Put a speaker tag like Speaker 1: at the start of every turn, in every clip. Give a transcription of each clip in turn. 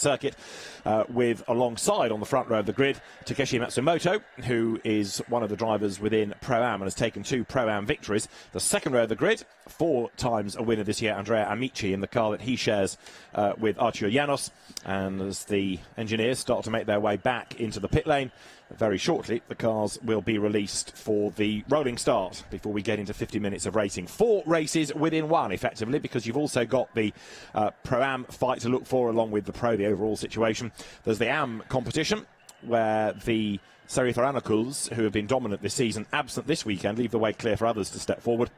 Speaker 1: circuit, with alongside on the front row of the grid Takeshi Matsumoto, who is one of the drivers within Pro-Am and has taken 2 Pro-Am victories. The second row of the grid, 4 times a winner this year, Andrea Amici, in the car that he shares with Arturo Llanos. And as the engineers start to make their way back into the pit lane, very shortly the cars will be released for the rolling start before we get into 50 minutes of racing. 4 races within one, effectively, because you've also got the Pro-Am fight to look for along with the Pro, the overall situation. There's the Am competition, where the Ceritharanaculs, who have been dominant this season, absent this weekend, leave the way clear for others to step forward.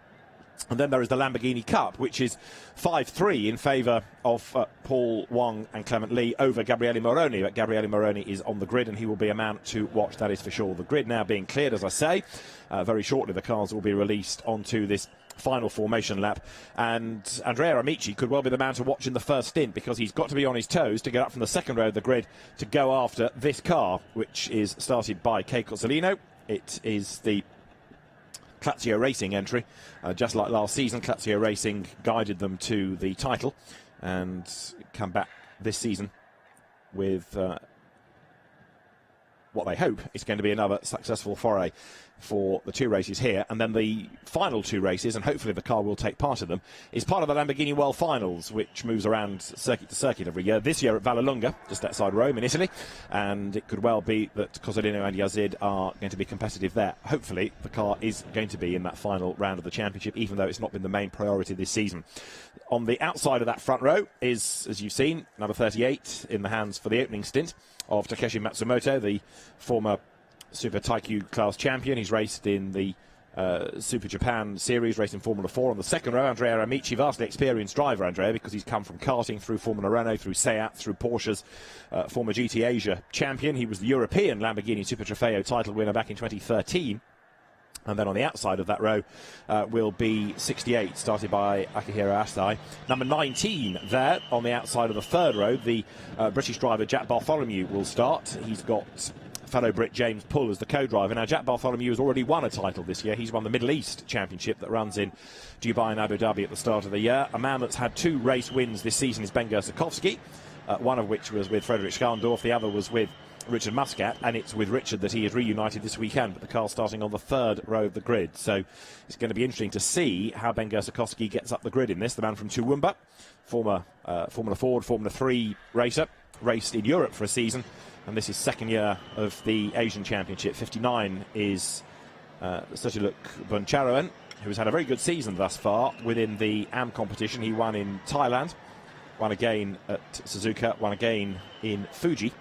Speaker 1: And then there is the Lamborghini Cup, which is 5-3 in favour of Paul Wong and Clement Lee over Gabriele Moroni. But Gabriele Moroni is on the grid, and he will be a man to watch, that is for sure. The grid now being cleared, as I say. Very shortly the cars will be released onto this final formation lap. And Andrea Amici could well be the man to watch in the first stint, because he's got to be on his toes to get up from the second row of the grid to go after this car, which is started by Kei Cozzolino. It is the Lazio Racing entry. Just like last season, Lazio Racing guided them to the title and come back this season with what they hope is going to be another successful foray for the 2 races here. And then the final 2 races, and hopefully the car will take part in them, is part of the Lamborghini World Finals, which moves around circuit to circuit every year. This year at Vallelunga, just outside Rome in Italy, and it could well be that Cozzolino and Yazid are going to be competitive there. Hopefully the car is going to be in that final round of the championship, even though it's not been the main priority this season. On the outside of that front row is, as you've seen, number 38 in the hands for the opening stint of Takeshi Matsumoto, the former Super Taikyu class champion. He's raced in the Super Japan Series, raced in Formula 4. On the second row, Andrea Amici, vastly experienced driver, Andrea, because he's come from karting through Formula Renault, through Seat, through Porsche's former GT Asia champion. He was the European Lamborghini Super Trofeo title winner back in 2013. And then on the outside of that row will be 68, started by Akihiro Asai. Number 19 there on the outside of the third row, the British driver Jack Bartholomew will start. He's got fellow Brit James Pull as the co-driver. Now, Jack Bartholomew has already won a title this year. He's won the Middle East Championship that runs in Dubai and Abu Dhabi at the start of the year. A man that's had 2 race wins this season is Ben Gersakowski, one of which was with Frederick Scharndorf, the other was with Richard Muscat, and it's with Richard that he is reunited this weekend, but the car's starting on the third row of the grid. So it's going to be interesting to see how Ben Gersakowski gets up the grid in this. The man from Toowoomba, former Formula Ford, Formula 3 racer, raced in Europe for a season, and this is second year of the Asian Championship. 59 is Sutiluk Buncharoen, who has had a very good season thus far within the AM competition. He won in Thailand, won again at Suzuka, won again in Fuji.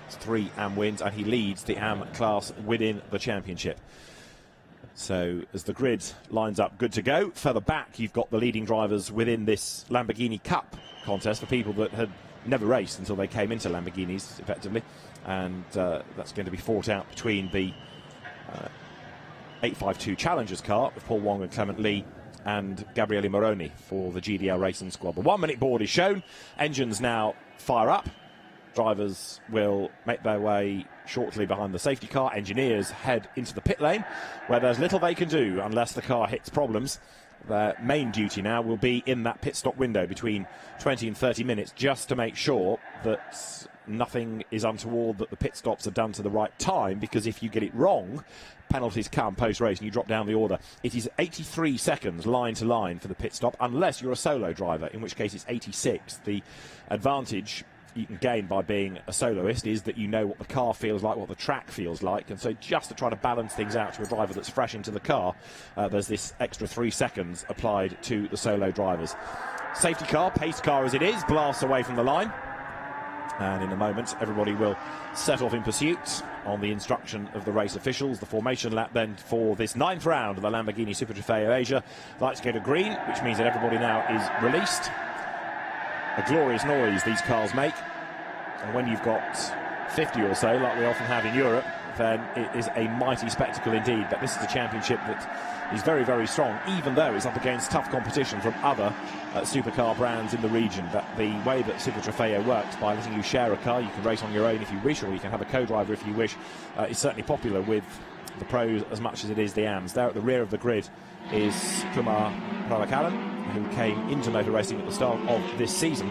Speaker 1: It's 3 AM wins, and he leads the AM class within the championship. So as the grid lines up good to go, further back you've got the leading drivers within this Lamborghini Cup contest for people that had never raced until they came into Lamborghinis, effectively. And that's going to be fought out between the 852 Challengers car with Paul Wong and Clement Lee and Gabriele Moroni for the GDL Racing Squad. The 1 minute board is shown. Engines now fire up. Drivers will make their way shortly behind the safety car. Engineers head into the pit lane, where there's little they can do unless the car hits problems. Their main duty now will be in that pit stop window between 20 and 30 minutes, just to make sure that nothing is untoward, that the pit stops are done to the right time, because if you get it wrong, penalties come post-race and you drop down the order. It is 83 seconds line to line for the pit stop, unless you're a solo driver, in which case it's 86. The advantage you can gain by being a soloist is that you know what the car feels like, what the track feels like, and so just to try to balance things out to a driver that's fresh into the car, there's this extra 3 seconds applied to the solo drivers. Safety car, pace car as it is, blasts away from the line, and in a moment everybody will set off in pursuit on the instruction of the race officials. The formation lap then for this 9th round of the Lamborghini Super Trofeo Asia. Lights go to green, which means that everybody now is released. A glorious noise these cars make, and when you've got 50 or so, like we often have in Europe, then it is a mighty spectacle indeed. But this is a championship that is very, very strong, even though it's up against tough competition from other supercar brands in the region. But the way that Super Trofeo works, by letting you share a car, you can race on your own if you wish, or you can have a co-driver if you wish, is certainly popular with the pros as much as it is the AMs. There at the rear of the grid is Kumar Pralakaran, who came into motor racing at the start of this season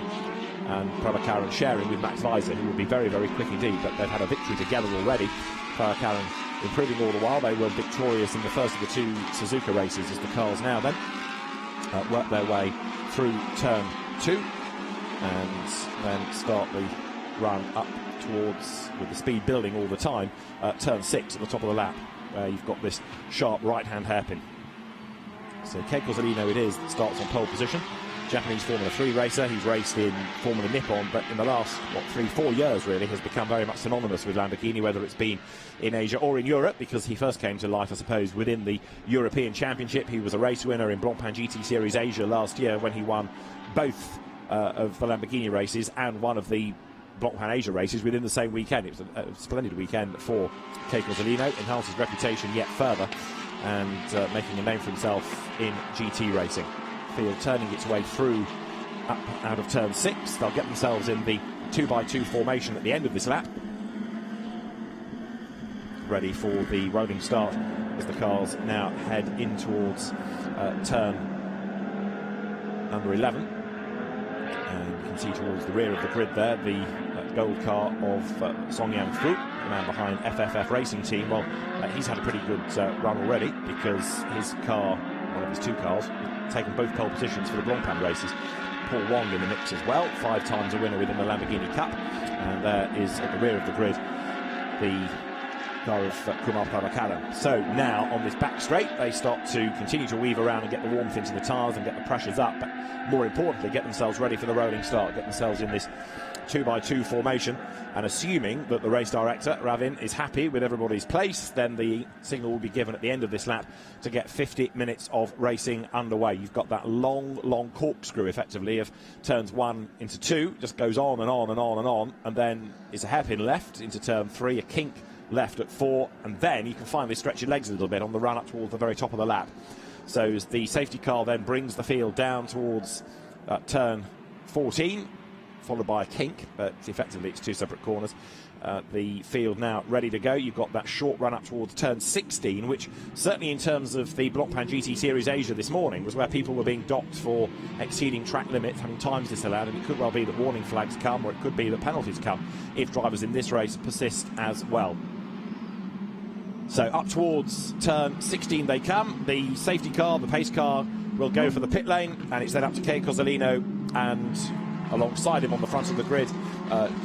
Speaker 1: and Prabhakaran sharing with Max Weiser, who will be very, very quick indeed, but they've had a victory together already. Prabhakaran improving all the while. They were victorious in the first of the 2 Suzuka races as the cars now then work their way through turn 2 and then start the run up towards, with the speed building all the time, turn 6 at the top of the lap, where you've got this sharp right-hand hairpin. So Keiko Zolino it is that starts on pole position. Japanese Formula 3 racer. He's raced in Formula Nippon, but in the last, 3-4 years really, has become very much synonymous with Lamborghini, whether it's been in Asia or in Europe, because he first came to life, I suppose, within the European Championship. He was a race winner in Blancpain GT Series Asia last year when he won both of the Lamborghini races and one of the Blancpain Asia races within the same weekend. It was a splendid weekend for Keiko Zolino, enhanced his reputation yet further, and making a name for himself in GT racing. Field turning its way through up out of turn 6. They'll get themselves in the 2x2 formation at the end of this lap, ready for the rolling start as the cars now head in towards turn number 11. And you can see towards the rear of the grid there the gold car of Song Yang Fu, the man behind FFF Racing Team. Well, he's had a pretty good run already, because his car, one of his 2 cars, taken both pole positions for the Blancpain races. Paul Wong in the mix as well, 5 times a winner within the Lamborghini Cup. And there is at the rear of the grid the car of Kumar Prabhakaran. So now on this back straight they start to continue to weave around and get the warmth into the tyres and get the pressures up, but more importantly get themselves ready for the rolling start, get themselves in this 2x2 formation, and assuming that the race director Ravin is happy with everybody's place, then the signal will be given at the end of this lap to get 50 minutes of racing underway. You've got that long corkscrew effectively of turns 1 into 2, just goes on and on and on and on, and then it's a hairpin left into turn 3, a kink left at 4, and then you can finally stretch your legs a little bit on the run up towards the very top of the lap. So as the safety car then brings the field down towards turn 14, followed by a kink, but effectively it's 2 separate corners. The field now ready to go. You've got that short run up towards turn 16, which certainly in terms of the Blancpain GT Series Asia this morning was where people were being docked for exceeding track limits, having times disallowed, and it could well be that warning flags come, or it could be that penalties come if drivers in this race persist as well. So up towards turn 16 they come. The safety car, the pace car, will go for the pit lane, and it's then up to Keiko Zolino and alongside him on the front of the grid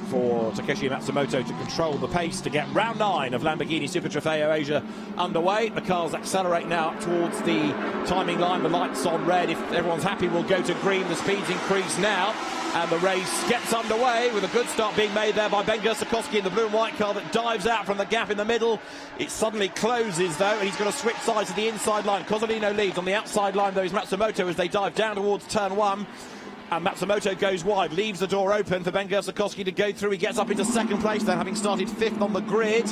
Speaker 1: for Takeshi Matsumoto to control the pace to get round 9 of Lamborghini Super Trofeo Asia underway. The cars accelerate now up towards the timing line. The lights on red. If everyone's happy, we'll go to green. The speeds increase now, and the race gets underway with a good start being made there by Ben Gursakowski in the blue and white car that dives out from the gap in the middle. It suddenly closes though, and he's going to switch sides to the inside line. Cozzolino leads. On the outside line though is Matsumoto as they dive down towards turn 1. And Matsumoto goes wide, leaves the door open for Ben Gursakowski to go through. He gets up into second place then, having started 5th on the grid,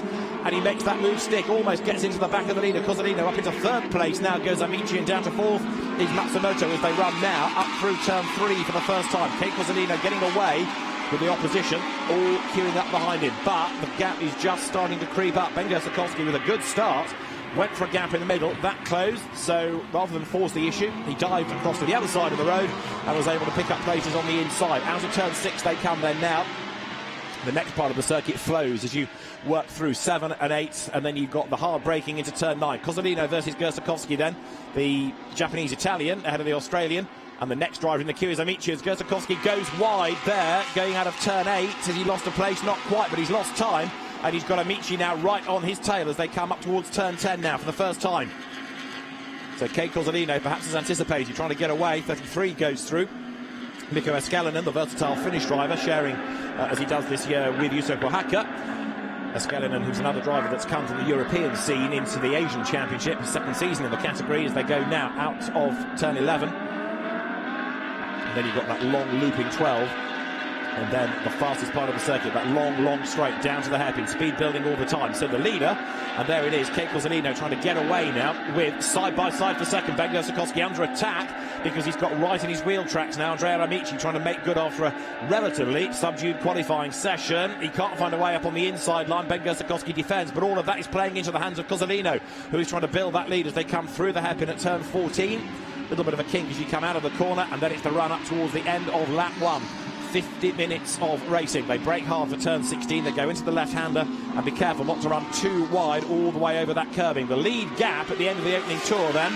Speaker 1: and he makes that move stick, almost gets into the back of the leader. Cozzolino up into 3rd place now goes Amici, and down to 4th is Matsumoto as they run now up through turn 3 for the first time. Kate Cozzolino getting away with the opposition all queuing up behind him, but the gap is just starting to creep up. Ben Gursakowski with a good start went for a gap in the middle, that closed, so rather than force the issue, he dived across to the other side of the road and was able to pick up places on the inside. Out of turn 6 they come then now. The next part of the circuit flows as you work through 7 and 8, and then you've got the hard braking into turn 9. Cozzolino versus Gursakowski then, the Japanese-Italian ahead of the Australian, and the next driver in the queue is Amici as Gursakowski goes wide there, going out of turn 8. Has he lost a place? Not quite, but he's lost time. And he's got Amici now right on his tail as they come up towards turn 10 now for the first time. So Kate Cozzolino, perhaps as anticipated, trying to get away. 33 goes through. Mikko Escalainen, the versatile Finnish driver, sharing as he does this year with Juuso Pohakka. Escalainen, who's another driver that's come from the European scene into the Asian Championship, his 2nd season in the category, as they go now out of turn 11. And then you've got that long looping 12. And then the fastest part of the circuit, that long straight down to the hairpin, speed building all the time. So the leader, and there it is, Kate Cozzolino trying to get away now with side-by-side for second. Ben Gursakowski under attack because he's got right in his wheel tracks now. Andrea Amici trying to make good after a relatively subdued qualifying session. He can't find a way up on the inside line. Ben Gursakowski defends, but all of that is playing into the hands of Cozzolino, who is trying to build that lead as they come through the hairpin at turn 14. A little bit of a kink as you come out of the corner, and then it's the run up towards the end of lap 1. 50 minutes of racing. They brake hard for turn 16. They go into the left-hander and be careful not to run too wide all the way over that curbing. The lead gap at the end of the opening tour then,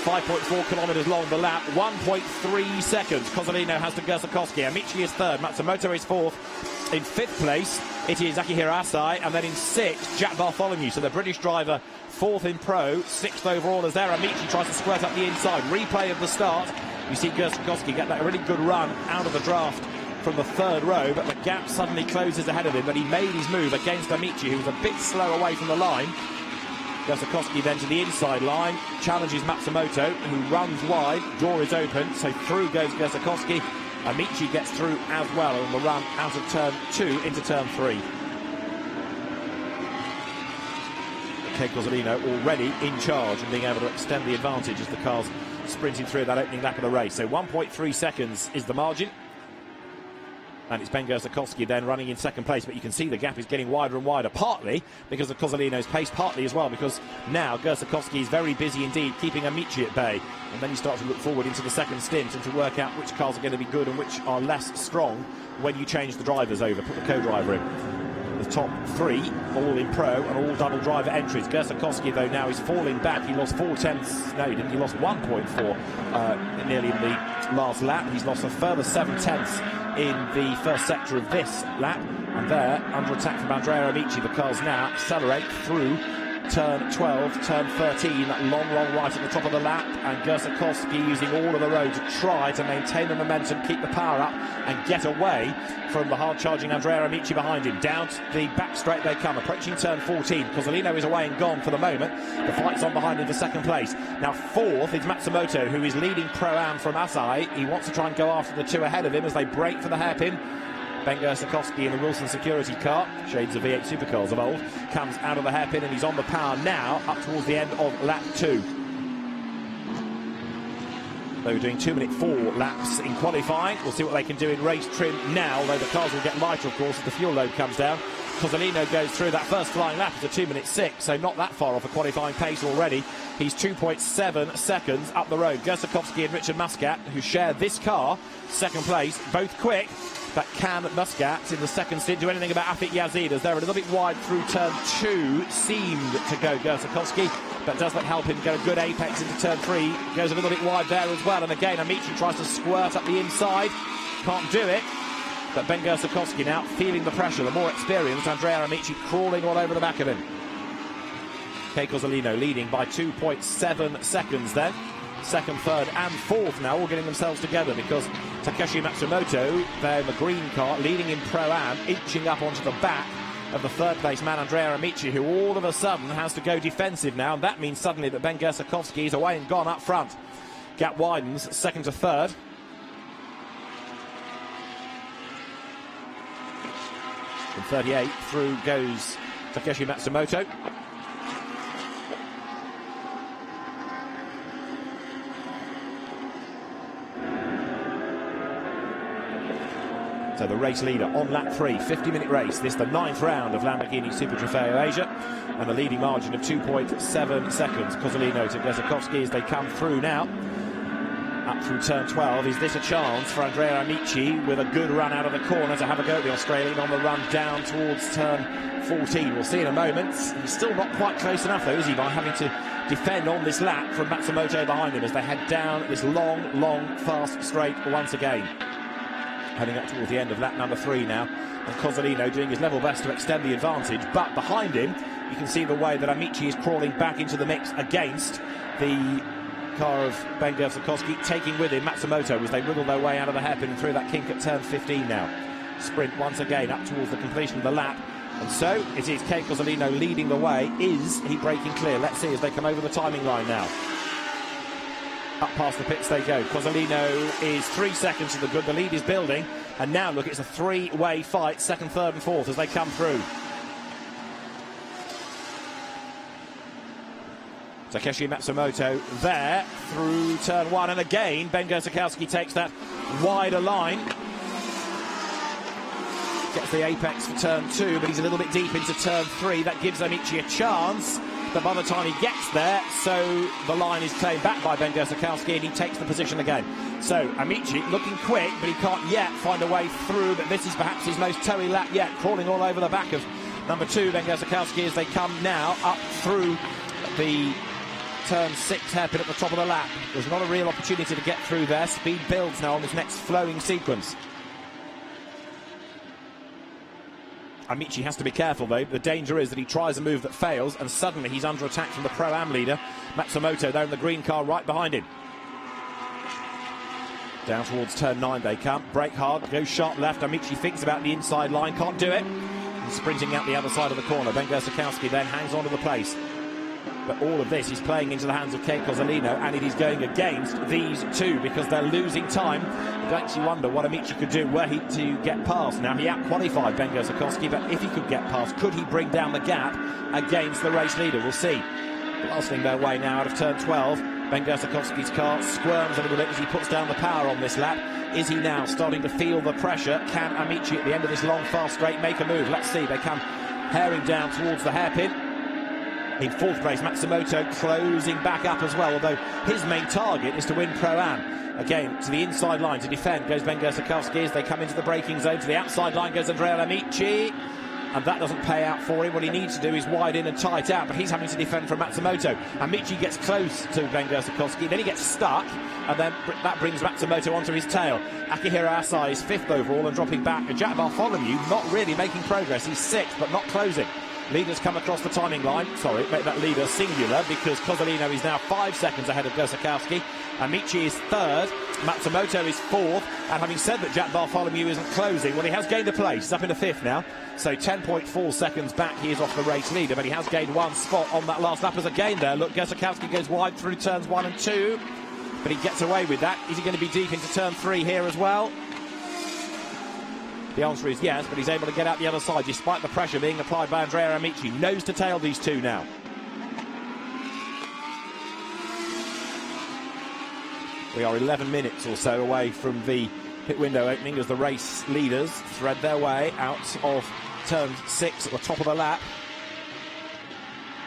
Speaker 1: 5.4 kilometres long the lap, 1.3 seconds. Kozolino has to Gersakowski. Amici is third. Matsumoto is fourth. In fifth place, it is Akihiro Asai. And then in sixth, Jack Bartholomew. So the British driver, fourth in pro, sixth overall as there. Amici tries to squirt up the inside. Replay of the start. You see Gersakowski get that really good run out of the draft from the third row, but the gap suddenly closes ahead of him. But he made his move against Amici, who was a bit slow away from the line. Gersakowski then to the inside line, challenges Matsumoto, who runs wide, door is open, so through goes Gersakowski. Amici gets through as well on the run out of turn 2 into turn 3. Kei Kozolino already in charge and being able to extend the advantage as the car's sprinting through that opening lap of the race. So 1.3 seconds is the margin. And it's Ben Gersakowski then running in second place, but you can see the gap is getting wider and wider, partly because of Kozolino's pace, partly as well because now Gersakowski is very busy indeed, keeping Amici at bay. And then you start to look forward into the second stint and to work out which cars are going to be good and which are less strong when you change the drivers over, put the co-driver in. The top three, all in pro and all double driver entries. Gersakowski, though, now is falling back. He lost 4 tenths. No, he didn't. He lost 1.4 nearly in the last lap. He's lost a further 7 tenths in the first sector of this lap. And there, under attack from Andrea Amici, the cars now accelerate through turn 12, turn 13, that long right at the top of the lap, and Gersakowski using all of the road to try to maintain the momentum, keep the power up and get away from the hard-charging Andrea Amici behind him. Down to the back straight they come, approaching turn 14. Kozolino is away and gone for the moment. The fight's on behind him for second place. Now fourth is Matsumoto, who is leading Pro-Am from Asai. He wants to try and go after the two ahead of him as they break for the hairpin. Ben Gersakowski in the Wilson security car, shades of V8 supercars of old, comes out of the hairpin and he's on the power now up towards the end of lap 2. They were doing 2-minute 4 laps in qualifying. We'll see what they can do in race trim now, although the cars will get lighter, of course, as the fuel load comes down. Kozolino goes through that first flying lap at a 2-minute 6, so not that far off a qualifying pace already. He's 2.7 seconds up the road. Gersakowski and Richard Muscat, who share this car, second place, both quick. But can Muscat in the second stint do anything about Afik Yazid, as they're a little bit wide through turn 2, seemed to go Gersakowski, but does that help him get a good apex into turn 3, goes a little bit wide there as well, and again Amici tries to squirt up the inside, can't do it, but Ben Gersakowski now feeling the pressure, the more experienced Andrea Amici crawling all over the back of him. Kei Kozolino leading by 2.7 seconds then. Second, third and fourth now all getting themselves together, because Takeshi Matsumoto, there in the green car, leading in Pro-Am, inching up onto the back of the third place man Andrea Amici, who all of a sudden has to go defensive now, and that means suddenly that Ben Gersakowski is away and gone up front. Gap widens, second to third. From 38 through goes Takeshi Matsumoto. So the race leader on lap 3, 50-minute race. This is the 9th round of Lamborghini Super Trofeo Asia, and a leading margin of 2.7 seconds. Kozolino to Gersakowski as they come through now. Up through turn 12. Is this a chance for Andrea Amici with a good run out of the corner to have a go at the Australian on the run down towards turn 14? We'll see in a moment. He's still not quite close enough, though, is he, by having to defend on this lap from Matsumoto behind him as they head down this long, fast straight once again. Heading up towards the end of lap number 3 now, and Kozolino doing his level best to extend the advantage, but behind him you can see the way that Amici is crawling back into the mix against the car of Ben Gersakowski, taking with him Matsumoto as they wriggle their way out of the hairpin and through that kink at turn 15 now. Sprint once again up towards the completion of the lap, and so it is Kei Kozolino leading the way. Is he breaking clear? Let's see as they come over the timing line now. Up past the pits they go. Kozolino is 3 seconds to the good. The lead is building. And now, look, it's a three-way fight, second, third and fourth as they come through. Takeshi Matsumoto there through turn 1. And again, Ben Gersakowski takes that wider line. Gets the apex for turn 2, but he's a little bit deep into turn 3. That gives Amici a chance. but by the time he gets there, so the line is claimed back by Ben Gosakowski, and he takes the position again. So Amici looking quick, but he can't yet find a way through, but this is perhaps his most towy lap yet, crawling all over the back of number 2, Ben Gosakowski, as they come now up through the turn 6 hairpin at the top of the lap. There's not a real opportunity to get through there. Speed builds now on this next flowing sequence. Amici has to be careful though. The danger is that he tries a move that fails, and suddenly he's under attack from the Pro-Am leader, Matsumoto, there in the green car right behind him. Down towards turn 9 they come. Brake hard, goes sharp left. Amici thinks about the inside line, can't do it. He's sprinting out the other side of the corner. Ben Gosakowski then hangs on to the place. But all of this is playing into the hands of Kei Cozzolino, and it is going against these two because they're losing time. It makes you wonder what Amici could do were he to get past. Now, he out-qualified Ben Gosakowski, but if he could get past, could he bring down the gap against the race leader? We'll see. Blasting their way now out of turn 12. Ben Gosakowski's car squirms a little bit as he puts down the power on this lap. Is he now starting to feel the pressure? Can Amici at the end of this long, fast straight make a move? Let's see. They come herring down towards the hairpin. In 4th place, Matsumoto closing back up as well, although his main target is to win Pro-Am. Again, to the inside line to defend goes Ben Gosakowski as they come into the braking zone. To the outside line goes Andrea Amici, and that doesn't pay out for him. What he needs to do is wide in and tight out, but he's having to defend from Matsumoto. Amici gets close to Ben Gosakowski, then he gets stuck, and then that brings Matsumoto onto his tail. Akihiro Asai is 5th overall and dropping back. And Jack Bartholomew not really making progress. He's 6th, but not closing. Leaders come across the timing line. Sorry, make that leader singular because Cozzolino is now 5 seconds ahead of Gosakowski. Amici is 3rd. Matsumoto is 4th. And having said that Jack Bartholomew isn't closing, well, he has gained a place. He's up into 5th now. So 10.4 seconds back, he is off the race leader, but he has gained 1 spot on that last lap as a gain there. Look, Gosakowski goes wide through turns 1 and 2, but he gets away with that. Is he going to be deep into turn 3 here as well? The answer is yes, but he's able to get out the other side despite the pressure being applied by Andrea Amici. Nose to tail these two now. We are 11 minutes or so away from the pit window opening as the race leaders thread their way out of turn 6 at the top of the lap.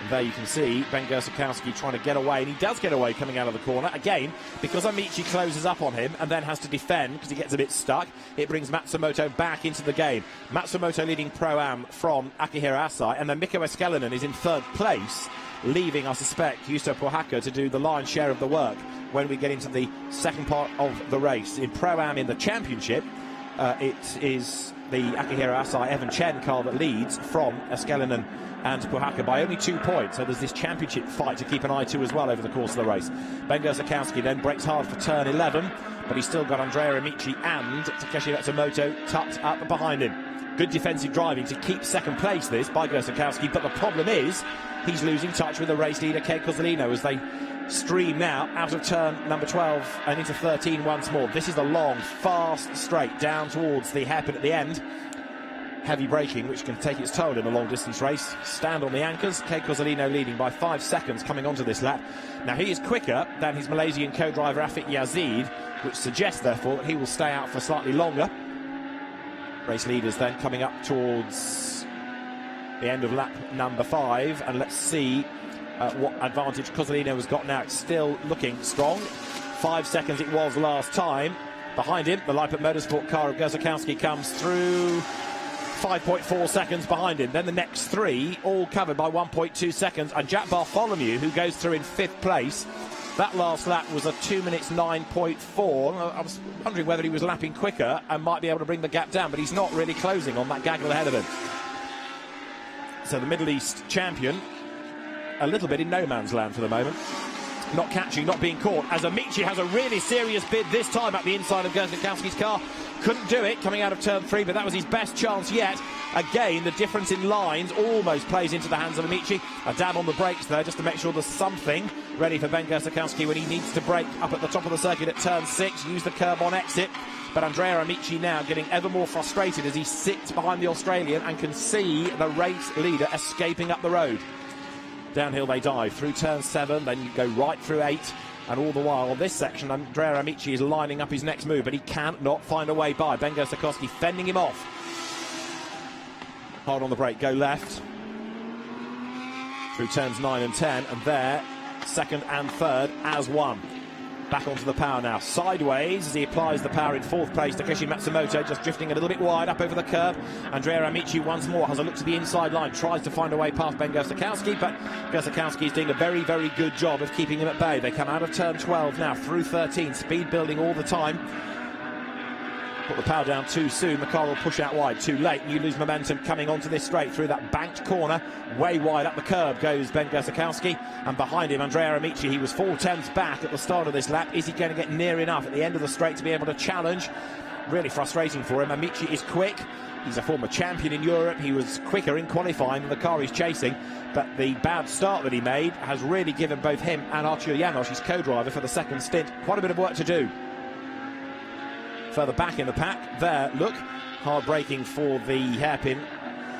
Speaker 1: And there you can see Ben Gosakowski trying to get away, and he does get away coming out of the corner. Again, because Amici closes up on him and then has to defend because he gets a bit stuck, it brings Matsumoto back into the game. Matsumoto leading Pro-Am from Akihiro Asai, and then Mikko Eskelinen is in 3rd place, leaving, I suspect, Juuso Pohakka to do the lion's share of the work when we get into the second part of the race. In Pro-Am in the championship, it is the Akihiro Asai Evan Chen car that leads from Eskelinen and Pohakka by only 2 points. So there's this championship fight to keep an eye to as well over the course of the race. Ben Gosakowski then brakes hard for turn 11, but he's still got Andrea Amici and Takeshi Matsumoto tucked up behind him. Good defensive driving to keep 2nd place this by Gosakowski, but the problem is he's losing touch with the race leader Kei Cozzolino as they stream now out of turn number 12 and into 13 once more. This is a long, fast straight down towards the hairpin at the end. Heavy braking, which can take its toll in a long-distance race. Stand on the anchors. Kei Cozzolino leading by 5 seconds coming onto this lap. Now, he is quicker than his Malaysian co-driver Afiq Yazid, which suggests, therefore, that he will stay out for slightly longer. Race leaders then coming up towards the end of lap number 5, and let's see what advantage Cozzolino has got now. It's still looking strong. 5 seconds it was last time. Behind him, the Leipzig Motorsport car of Gosakowski comes through. 5.4 seconds behind him. Then the next 3, all covered by 1.2 seconds. And Jack Bartholomew, who goes through in 5th place. That last lap was a 2 minutes 9.4. I was wondering whether he was lapping quicker and might be able to bring the gap down, but he's not really closing on that gaggle ahead of him. So the Middle East champion, a little bit in no man's land for the moment. Not catching, not being caught, as Amici has a really serious bid this time at the inside of Gosakowski's car. Couldn't do it coming out of turn 3, but that was his best chance yet. Again, the difference in lines almost plays into the hands of Amici. A dab on the brakes there just to make sure there's something ready for Ben Gosakowski when he needs to brake up at the top of the circuit at turn 6, use the curb on exit. But Andrea Amici now getting ever more frustrated as he sits behind the Australian and can see the race leader escaping up the road. Downhill they dive through turn 7, then you go right through 8, and all the while on this section Andrea Amici is lining up his next move, but he cannot find a way by. Ben Gosakowski fending him off. Hard on the brake, go left. through turns 9 and 10, and there, second and third as one. Back onto the power now, sideways as he applies the power in fourth place. Takeshi Matsumoto just drifting a little bit wide up over the curb. Andrea Amici once more has a look to the inside line, tries to find a way past Ben Gersakowski, but Gersakowski is doing a very, very good job of keeping him at bay. They come out of turn 12 now, through 13, speed building all the time. Put the power down too soon, the car will push out wide too late, and you lose momentum coming onto this straight through that banked corner. Way wide up the curb goes Ben Gersakowski, and behind him Andrea Amici. He was 4/10 back at the start of this lap. Is he going to get near enough at the end of the straight to be able to challenge? Really frustrating for him. Amici is quick, he's a former champion in Europe, he was quicker in qualifying than the car he's chasing, but the bad start that he made has really given both him and Artur Janos, his co-driver for the second stint, quite a bit of work to do. Further back in the pack, there, look, hard braking for the hairpin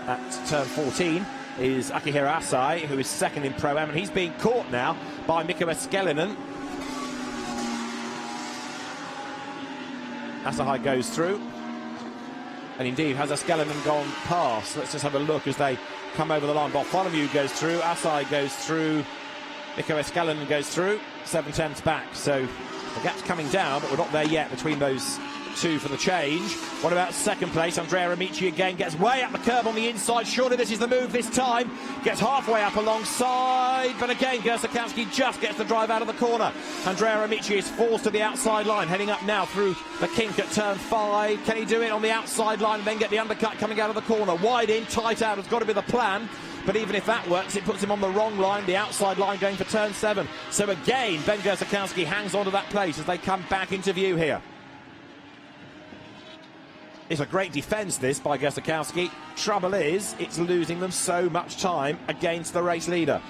Speaker 1: at turn 14 is Akihiro Asai, who is second in Pro-Am, and he's being caught now by Mikko Eskelinen. Asai goes through, and indeed, has Eskelinen gone past? Let's just have a look as they come over the line. Bartholomew goes through, Asai goes through, Mikko Eskelinen goes through, 7/10 back, so the gap's coming down, but we're not there yet between those two for the change. What about second place? Andrea Amici again gets way up the curb on the inside. Surely this is the move this time. Gets halfway up alongside, but again Gersakowski just gets the drive out of the corner. Andrea Amici is forced to the outside line, heading up now through the kink at turn 5. Can he do it on the outside line and then get the undercut coming out of the corner? Wide in, tight out has got to be the plan. But even if that works, it puts him on the wrong line, the outside line going for turn 7. So again, Ben Gersakowski hangs on to that place as they come back into view here. It's a great defence, this, by Gersakowski. Trouble is, it's losing them so much time against the race leader.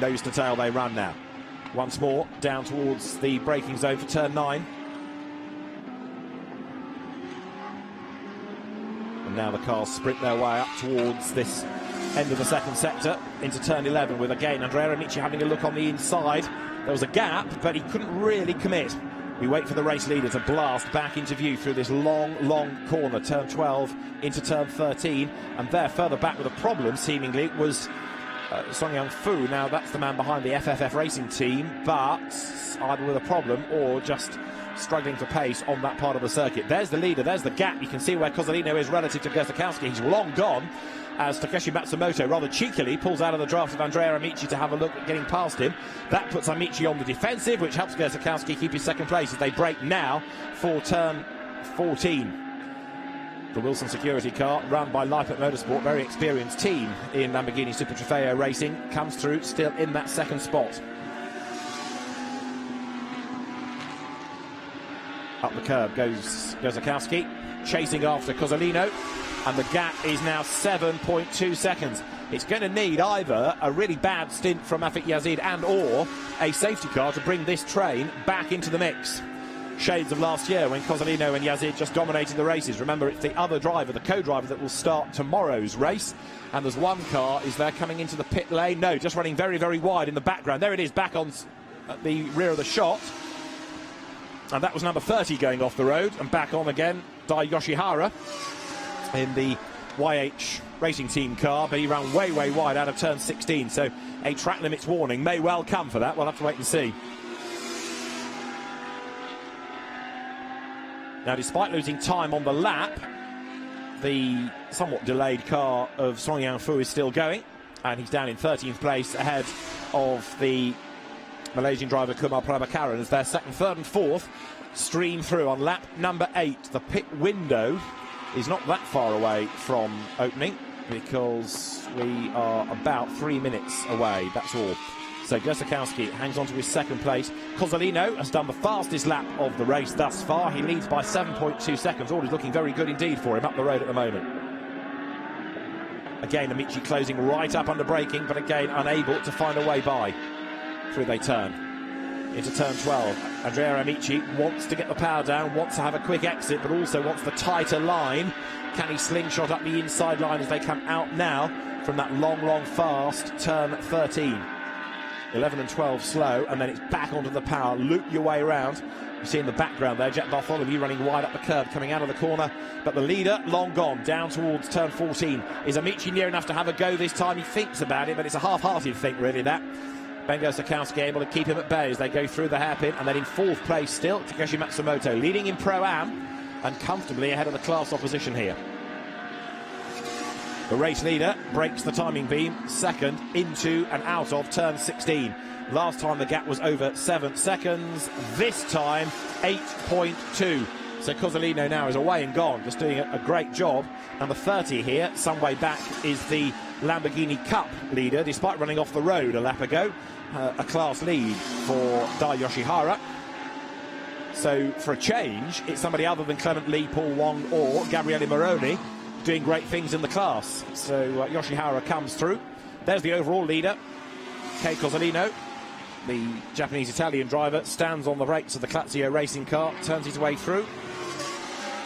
Speaker 1: Nose to tail they run now. Once more, down towards the braking zone for turn 9. And now the cars sprint their way up towards this end of the second sector into turn 11, with again Andrea Amici having a look on the inside. There was a gap, but he couldn't really commit. We wait for the race leader to blast back into view through this long, long corner, turn 12 into turn 13, and there, further back with a problem, seemingly, was Song Young Fu. Now, that's the man behind the FFF racing team, but either with a problem or just struggling for pace on that part of the circuit. There's the leader, there's the gap. You can see where Cozzolino is relative to Gersakowski. He's long gone, as Takeshi Matsumoto rather cheekily pulls out of the draft of Andrea Amici to have a look at getting past him. That puts Amici on the defensive, which helps Gersakowski keep his second place as they break now for turn 14. The Wilson security car, run by Leipert Motorsport, very experienced team in Lamborghini Super Trofeo racing, comes through still in that second spot. Up the curb goes Gersakowski, chasing after Cozzolino, and the gap is now 7.2 seconds. It's going to need either a really bad stint from Afik Yazid and or a safety car to bring this train back into the mix. Shades of last year when Cozzolino and Yazid just dominated the races. Remember, it's the other driver, the co-driver, that will start tomorrow's race. And there's one car, is there coming into the pit lane? No, just running very, very wide in the background. There it is, back on at the rear of the shot. And that was number 30 going off the road, and back on again, Dai Yoshihara in the YH racing team car, but he ran way, way wide out of turn 16, so a track limits warning may well come for that. We'll have to wait and see. Now, despite losing time on the lap, the somewhat delayed car of Song Yang Fu is still going, and he's down in 13th place ahead of the Malaysian driver Kumar Prabhakaran as their second, third and fourth stream through on lap number 8. The pit window is not that far away from opening because we are about 3 minutes away, that's all. So Gersakowski hangs on to his second place. Cozzolino has done the fastest lap of the race thus far. He leads by 7.2 seconds. All is looking very good indeed for him up the road at the moment. Again, Amici closing right up under braking, but again unable to find a way by. Through they turn into turn 12. Andrea Amici wants to get the power down, wants to have a quick exit, but also wants the tighter line. Can he slingshot up the inside line as they come out now from that long, long, fast turn 13? 11 and 12 slow, and then it's back onto the power. Loop your way around. You see in the background there, Jet Bartholomew running wide up the curb, coming out of the corner. But the leader, long gone, down towards turn 14. Is Amici near enough to have a go this time? He thinks about it, but it's a half-hearted think, really, that. Bengo Sakowski able to keep him at bay as they go through the hairpin. And then in fourth place still, Takeshi Matsumoto, leading in Pro-Am and comfortably ahead of the class opposition here. The race leader breaks the timing beam, second into and out of turn 16. Last time the gap was over 7 seconds, this time 8.2. So Cozzolino now is away and gone, just doing a great job. And the 30 here, some way back, is the Lamborghini Cup leader, despite running off the road a lap ago. A class lead for Dai Yoshihara. So for a change, it's somebody other than Clement Lee, Paul Wong or Gabriele Moroni doing great things in the class. So Yoshihara comes through. There's the overall leader, Kei Cozzolino. The Japanese-Italian driver stands on the brakes of the Lazio racing car, turns his way through.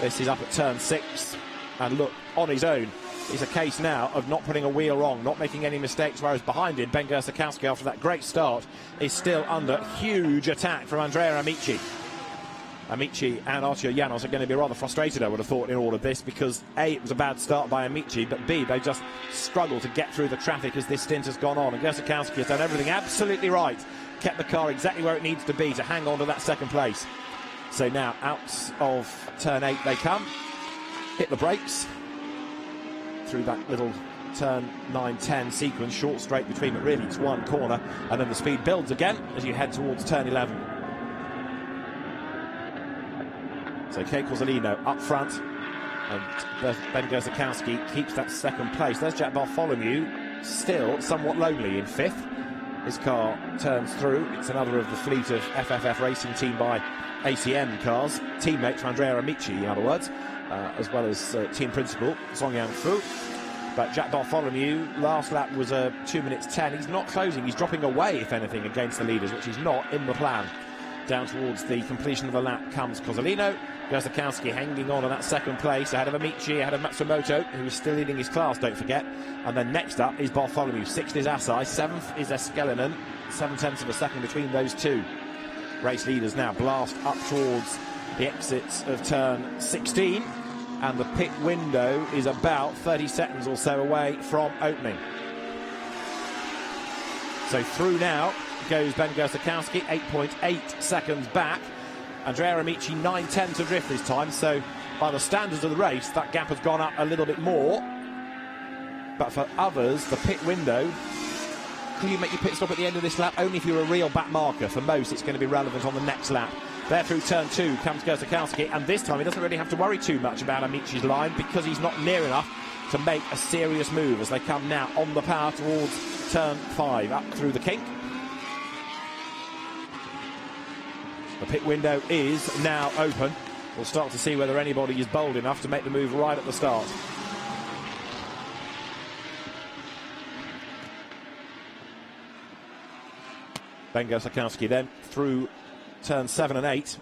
Speaker 1: This is up at turn 6, and look, on his own, it's a case now of not putting a wheel wrong, not making any mistakes, whereas behind him, Ben Gersakowski, after that great start, is still under huge attack from Andrea Amici. Amici and Arturo Llanos are going to be rather frustrated, I would have thought, in all of this, because A, it was a bad start by Amici, but B, they just struggled to get through the traffic as this stint has gone on, and Gersakowski has done everything absolutely right, kept the car exactly where it needs to be to hang on to that second place. So now out of turn 8 they come, hit the brakes through that little turn 9-10 sequence, short straight between, but really it's one corner, and then the speed builds again as you head towards turn 11. So Kei Cozzolino up front, and Ben Gersakowski keeps that second place. There's Jack Bartholomew, still somewhat lonely in 5th. His car turns through. It's another of the fleet of FFF Racing Team by ACM cars, teammate to Andrea Amici, in other words, as well as team principal Song Yang Fu. But Jack Bartholomew, last lap was 2 minutes 10. He's not closing, he's dropping away, if anything, against the leaders, which is not in the plan. Down towards the completion of the lap comes Cozzolino. Gersakowski hanging on to that second place, ahead of Amici, ahead of Matsumoto, who is still leading his class, don't forget. And then next up is Bartholomew. 6th is Asai, 7th is Eskelinen, 7/10 of a second between those two. Race leaders now blast up towards the exits of turn 16, and the pit window is about 30 seconds or so away from opening. So through now goes Ben Gersakowski, 8.8 seconds back. Andrea Amici 9.10 to drift this time, so by the standards of the race, that gap has gone up a little bit more. But for others, the pit window, can you make your pit stop at the end of this lap? Only if you're a real back marker. For most, it's going to be relevant on the next lap. There through turn 2 comes Gersakowski, and this time he doesn't really have to worry too much about Amici's line because he's not near enough to make a serious move as they come now on the power towards turn 5, up through the kink. The pit window is now open. We'll start to see whether anybody is bold enough to make the move right at the start. Ben Gersakowski then through turn 7 and 8,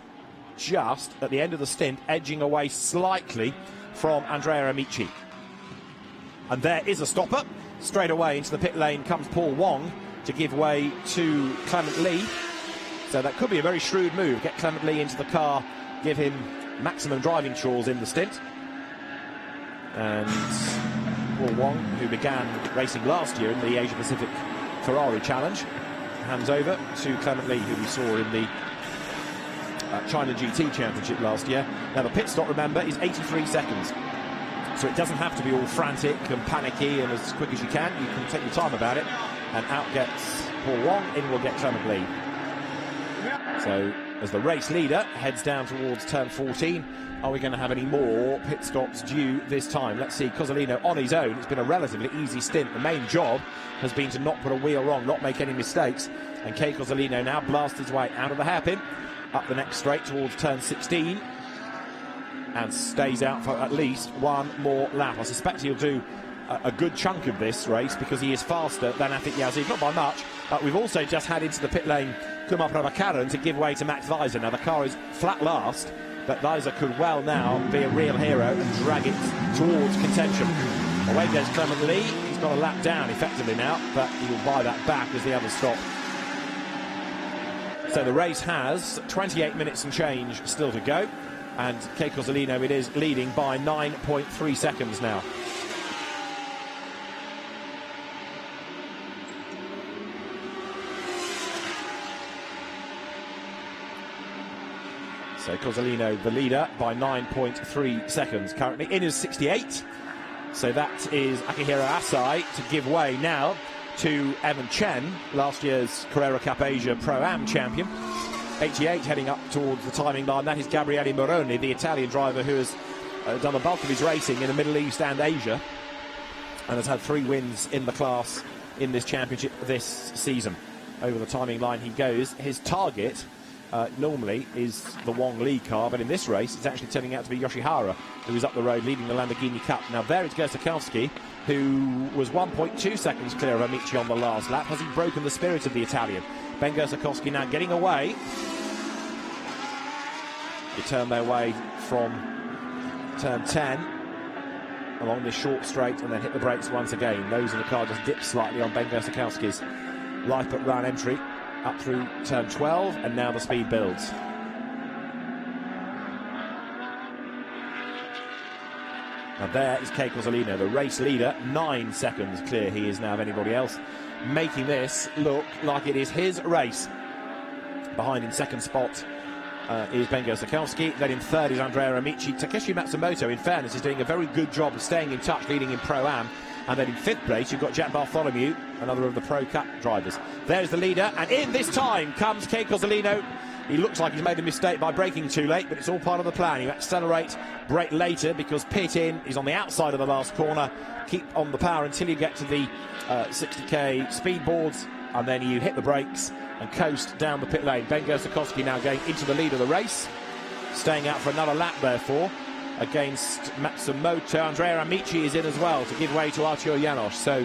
Speaker 1: just at the end of the stint, edging away slightly from Andrea Amici. And there is a stopper. Straight away into the pit lane comes Paul Wong to give way to Clement Lee. So that could be a very shrewd move. Get Clement Lee into the car, give him maximum driving chores in the stint. And Paul Wong, who began racing last year in the Asia Pacific Ferrari Challenge, hands over to Clement Lee, who we saw in the China GT Championship last year. Now the pit stop, remember, is 83 seconds. So it doesn't have to be all frantic and panicky and as quick as you can. You can take your time about it. And out gets Paul Wong, in will get Clement Lee. So as the race leader heads down towards turn 14, are we going to have any more pit stops due this time? Let's see. Cozzolino on his own. It's been a relatively easy stint. The main job has been to not put a wheel wrong, not make any mistakes. And Kei Cozzolino now blasts his way out of the hairpin, up the next straight towards turn 16, and stays out for at least one more lap. I suspect he'll do a good chunk of this race because he is faster than Afik Yazid, not by much. But we've also just had into the pit lane Kumar Prabhakaran to give way to Max Weiser. Now the car is flat last, but Weiser could well now be a real hero and drag it towards contention. Away goes Clement Lee. He's got a lap down effectively now, but he will buy that back as the others stop. So the race has 28 minutes and change still to go, and Kei Kozolino it is leading by 9.3 seconds now. So Kozolino the leader by 9.3 seconds currently in his 68. So that is Akihiro Asai to give way now to Evan Chen, last year's Carrera Cup Asia Pro-Am champion. 88 heading up towards the timing line. That is Gabriele Moroni, the Italian driver who has done the bulk of his racing in the Middle East and Asia and has had 3 wins in the class in this championship this season. Over the timing line he goes. His target normally is the Wong Li car, but in this race it's actually turning out to be Yoshihara, who is up the road leading the Lamborghini Cup. Now there is Gersakowski, who was 1.2 seconds clear of Amici on the last lap. Has he broken the spirit of the Italian? Ben Gersakowski now getting away. They turn their way from turn 10 along this short straight and then hit the brakes once again. Nose of the car just dips slightly on Ben Gersakowski's life-but run entry up through turn 12, and now the speed builds. Now there is Kei Kozolino, the race leader, 9 seconds clear he is now of anybody else, making this look like it is his race. Behind in second spot is Ben Gersakowski, then in third is Andrea Amici. Takeshi Matsumoto, in fairness, is doing a very good job of staying in touch, leading in Pro-Am. And then in fifth place, you've got Jack Bartholomew, another of the Pro Cup drivers. There's the leader, and in this time comes Kei Kozolino. He looks like he's made a mistake by braking too late, but it's all part of the plan. You accelerate, brake later, because pit in is on the outside of the last corner. Keep on the power until you get to the 60k speed boards, and then you hit the brakes and coast down the pit lane. Ben Gersakowski now going into the lead of the race, staying out for another lap, therefore, against Matsumoto. Andrea Amici is in as well to give way to Arturo Janos. So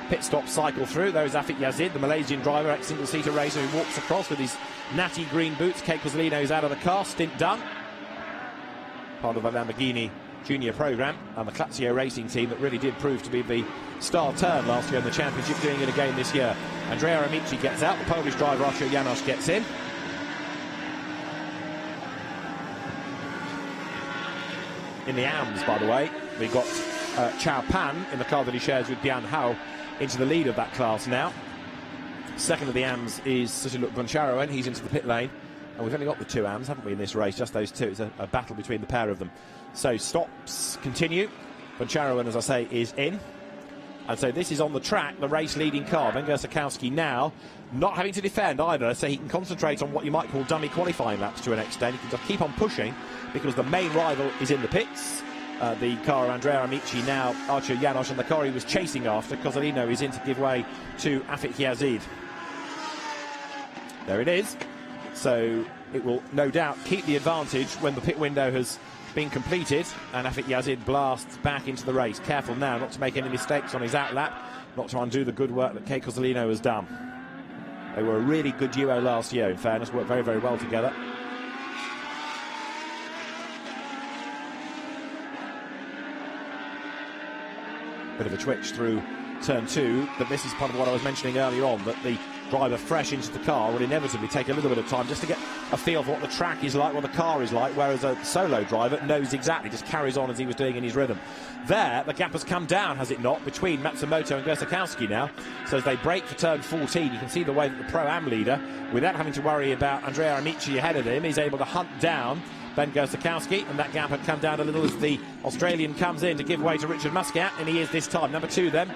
Speaker 1: pit stop cycle through. There is Afik Yazid, the Malaysian driver, ex-single-seater racer, who walks across with his natty green boots. Kei Kozolino is out of the car, stint done. Part of a Lamborghini junior programme and the Lazio racing team that really did prove to be the star turn last year in the championship, doing it again this year. Andrea Amici gets out, the Polish driver Arturo Janos gets in. In the AMS, by the way, we got Chao Pan in the car that he shares with Bian Hao into the lead of that class now. Second of the AMS is Susiluk Boncharoen. He's into the pit lane. And we've only got the 2 AMS, haven't we, in this race? Just those 2. It's a battle between the pair of them. So stops continue. Boncharoen, as I say, is in. And so this is on the track, the race leading car. Ben Gersakowski now not having to defend either, so he can concentrate on what you might call dummy qualifying laps to an extent. He can just keep on pushing because the main rival is in the pits. The car Andrea Amici now, Arturo Janos, and the car he was chasing after, Kozolino, is in to give way to Afik Yazid. There it is. So it will no doubt keep the advantage when the pit window has been completed and Afik Yazid blasts back into the race. Careful now not to make any mistakes on his outlap, not to undo the good work that Kei Kozolino has done. They were a really good duo last year, in fairness, worked very, very well together. Bit of a twitch through turn 2, but this is part of what I was mentioning earlier on, that the driver fresh into the car will inevitably take a little bit of time just to get a feel for what the track is like, what the car is like, whereas a solo driver knows exactly, just carries on as he was doing in his rhythm. There, the gap has come down, has it not, between Matsumoto and Gersakowski now. So as they break for turn 14, you can see the way that the Pro-Am leader, without having to worry about Andrea Amici ahead of him, is able to hunt down Ben Gersakowski, and that gap had come down a little as the Australian comes in to give way to Richard Muscat, and he is this time. Number 2 then,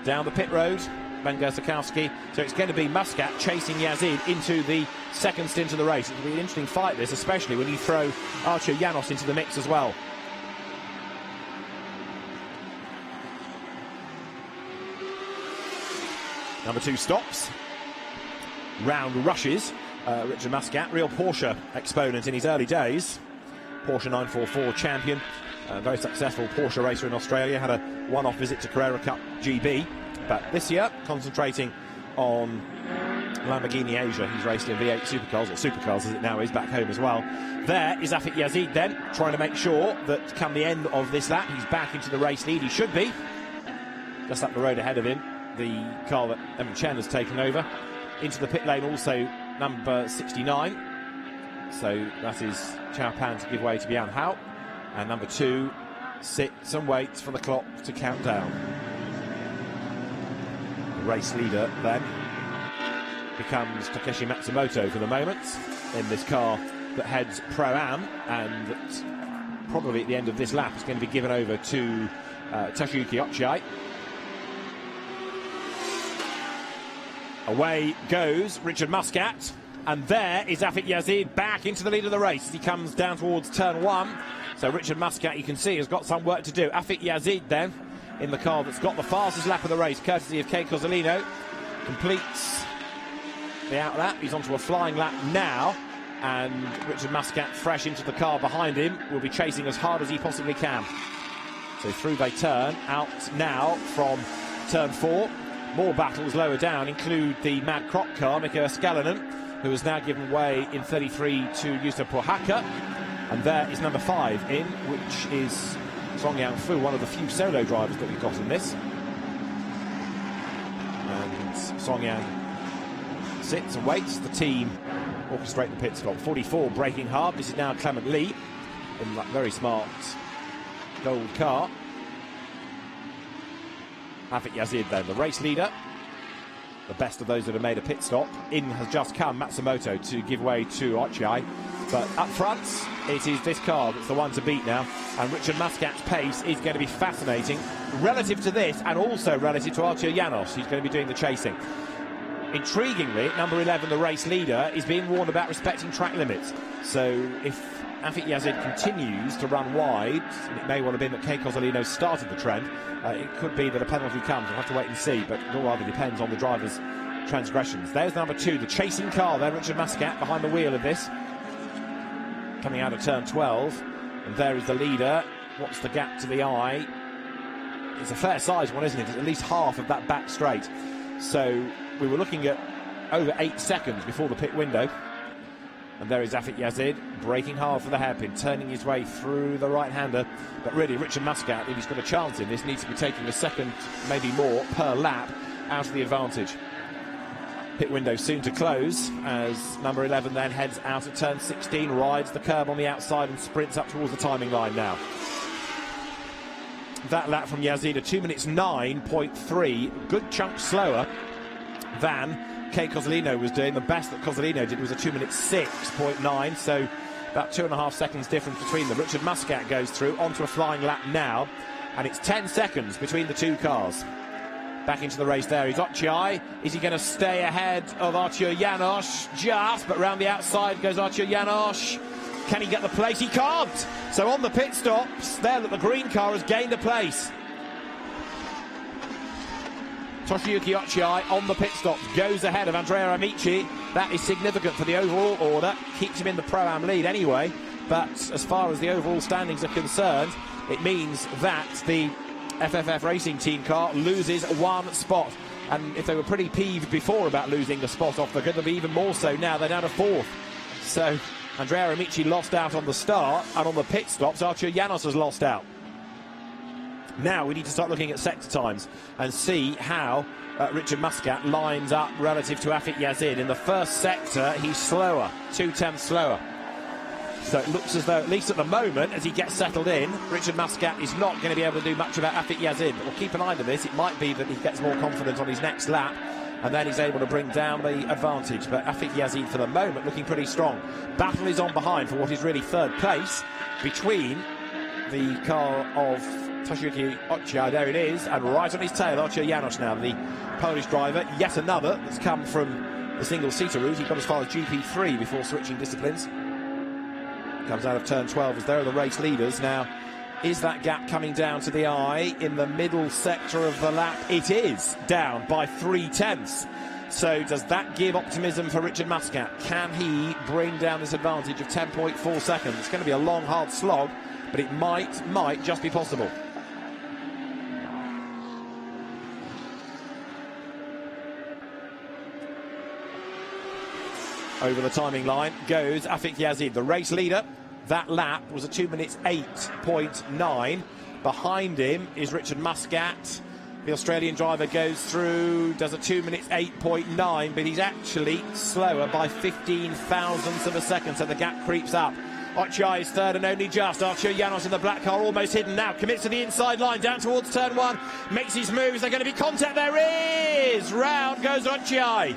Speaker 1: down the pit road, Ben Gersakowski. So it's going to be Muscat chasing Yazid into the second stint of the race. It'll be an interesting fight, this, especially when you throw Arturo Janos into the mix as well. Number 2 stops. Round rushes. Richard Muscat, real Porsche exponent in his early days. Porsche 944 champion. Very successful Porsche racer in Australia. Had a one-off visit to Carrera Cup GB. But this year, concentrating on Lamborghini Asia. He's raced in V8 Supercars, or Supercars as it now is, back home as well. There is Afik Yazid then, trying to make sure that come the end of this lap, he's back into the race lead. He should be. Just up the road ahead of him, the car that Evan Chen has taken over. Into the pit lane also number 69. So that is Chow Pan to give way to Bian Hao. And number 2 sits and waits for the clock to count down. The race leader then becomes Takeshi Matsumoto for the moment in this car that heads Pro-Am, and that probably at the end of this lap is going to be given over to Toshiyuki Ochiai. Away goes Richard Muscat, and there is Afik Yazid back into the lead of the race as he comes down towards turn 1. So Richard Muscat, you can see, has got some work to do. Afik Yazid then in the car that's got the fastest lap of the race, courtesy of Kei Cozzolino, completes the out lap. He's onto a flying lap now, and Richard Muscat, fresh into the car behind him, will be chasing as hard as he possibly can. So through they turn, out now from turn 4. More battles lower down include the Mad Croc car, Mikko Escalanen, who has now given way in 33 to Yusup Pohaka. And there is number 5 in, which is Song Yang Fu, one of the few solo drivers that we've got in this. And Song Yang sits and waits. The team orchestrate the pit stop. 44 braking hard. This is now Clement Lee in that very smart gold car. Afik Yazid then, the race leader, the best of those that have made a pit stop. In has just come Matsumoto to give way to Ochiai, but up front it is this car that's the one to beat now, and Richard Muscat's pace is going to be fascinating relative to this, and also relative to Arturo Llanos, who's going to be doing the chasing. Intriguingly, number 11, the race leader, is being warned about respecting track limits. So if Afik Yazid continues to run wide, and it may well have been that Kei Cozzolino started the trend, it could be that a penalty comes. We'll have to wait and see, but it all rather depends on the driver's transgressions. There's number 2, the chasing car there, Richard Muscat behind the wheel of this, coming out of turn 12, and there is the leader. What's the gap to the eye? It's a fair size one, isn't it? It's at least half of that back straight. So we were looking at over 8 seconds before the pit window. And there is Afik Yazid, braking hard for the hairpin, turning his way through the right-hander. But really, Richard Muscat, if he's got a chance in this, needs to be taking a second, maybe more, per lap out of the advantage. Pit window soon to close as number 11 then heads out at turn 16, rides the curb on the outside and sprints up towards the timing line now. That lap from Yazid, a 2 minutes 9.3, good chunk slower than Kei Cozzolino was doing. The best that Cozzolino did was a 2 minutes 6.9, so about 2.5 seconds difference between them. Richard Muscat goes through onto a flying lap now, and it's 10 seconds between the two cars. Back into the race there is Ochiai. Is he going to stay ahead of Arturo Llanos? Just, but round the outside goes Arturo Llanos. Can he get the place? He can't! So on the pit stops, there that the green car has gained a place. Toshiyuki Ochiai on the pit stop goes ahead of Andrea Amici. That is significant for the overall order, keeps him in the Pro-Am lead anyway, but as far as the overall standings are concerned, it means that the FFF Racing Team car loses 1 spot. And if they were pretty peeved before about losing the spot off the grid, they'll be even more so now. They're down to 4th. So Andrea Amici lost out on the start, and on the pit stops Arturo Llanos has lost out. Now we need to start looking at sector times and see how Richard Muscat lines up relative to Afik Yazid. In the first sector, he's slower, 2/10 slower. So it looks as though, at least at the moment, as he gets settled in, Richard Muscat is not going to be able to do much about Afik Yazid. But we'll keep an eye on this. It might be that he gets more confident on his next lap, and then he's able to bring down the advantage. But Afik Yazid, for the moment, looking pretty strong. Battle is on behind for what is really 3rd place between the car of Toshiyuki Ochiai, there it is, and right on his tail, Arturo Llanos now, the Polish driver, yet another that's come from the single-seater route. He got as far as GP3 before switching disciplines. Comes out of turn 12 as there are the race leaders. Now, is that gap coming down to the eye in the middle sector of the lap? It is down by 3/10. So does that give optimism for Richard Muscat? Can he bring down this advantage of 10.4 seconds? It's going to be a long, hard slog, but it might just be possible. Over the timing line goes Afik Yazid, the race leader. That lap was a 2 minutes 8.9. Behind him is Richard Muscat. The Australian driver goes through, does a 2 minutes 8.9, but he's actually slower by 15 thousandths of a second, so the gap creeps up. Ochiai is third and only just. Archer Janos in the black car, almost hidden now. Commits to the inside line, down towards turn one. Makes his moves. They're going to be contact. There is! Round goes Ochiai.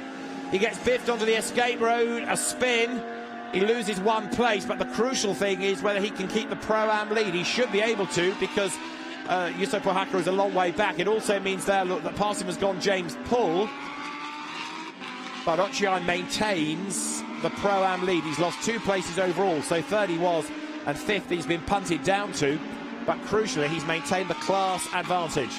Speaker 1: He gets biffed onto the escape road, a spin. He loses one place, but the crucial thing is whether he can keep the Pro-Am lead. He should be able to, because Juuso Pohaka is a long way back. It also means there, look, that past him has gone James Pull. But Ochiai maintains the Pro-Am lead. He's lost 2 places overall, so third he was, and fifth he's been punted down to. But crucially, he's maintained the class advantage.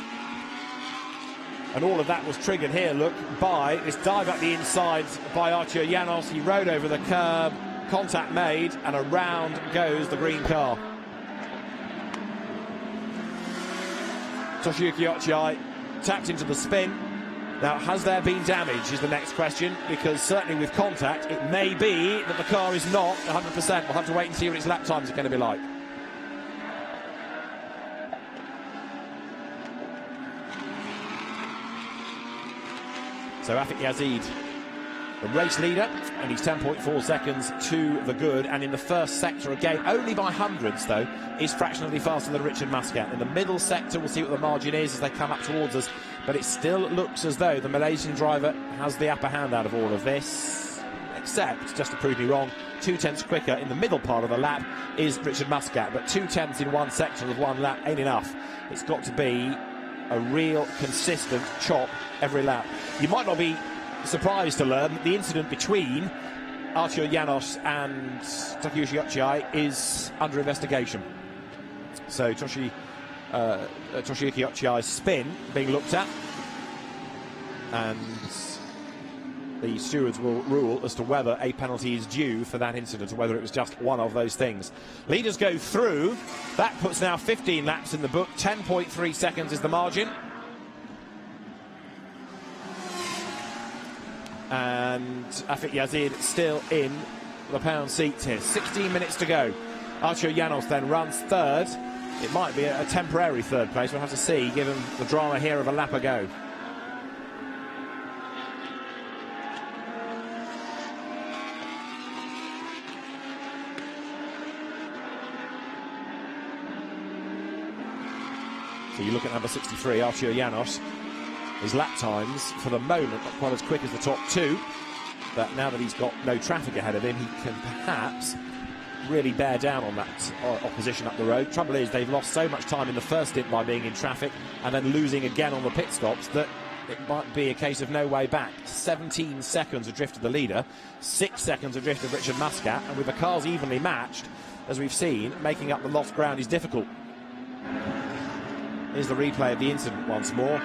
Speaker 1: And all of that was triggered here, look, by this dive up the inside by Archer Janos. He rode over the curb, contact made, and around goes the green car. Toshiyuki Ochiai tapped into the spin. Now, has there been damage is the next question, because certainly with contact, it may be that the car is not 100%. We'll have to wait and see what its lap times are going to be like. So Afik Yazid, the race leader, and he's 10.4 seconds to the good. And in the first sector again, only by hundreds though, is fractionally faster than Richard Muscat. In the middle sector, we'll see what the margin is as they come up towards us. But it still looks as though the Malaysian driver has the upper hand out of all of this. Except, just to prove me wrong, 2/10 quicker in the middle part of the lap is Richard Muscat. But 2/10 in one sector of one lap ain't enough. It's got to be a real consistent chop every lap. You might not be surprised to learn that the incident between Archer Janos and Takeuchi Ochiai is under investigation. So Toshiyuki Ochiai's spin being looked at, and the stewards will rule as to whether a penalty is due for that incident, or whether it was just one of those things. Leaders go through. That puts now 15 laps in the book. 10.3 seconds is the margin. And Afik Yazid still in the pound seats here. 16 minutes to go. Archer Janos then runs third. It might be a temporary third place. We'll have to see, given the drama here of a lap ago. So you look at number 63, Archer Janos. His lap times, for the moment, not quite as quick as the top two. But now that he's got no traffic ahead of him, he can perhaps really bear down on that opposition up the road. Trouble is, they've lost so much time in the first stint by being in traffic and then losing again on the pit stops that it might be a case of no way back. 17 seconds adrift of the leader, 6 seconds adrift of Richard Muscat, and with the cars evenly matched, as we've seen, making up the lost ground is difficult. Here's the replay of the incident once more.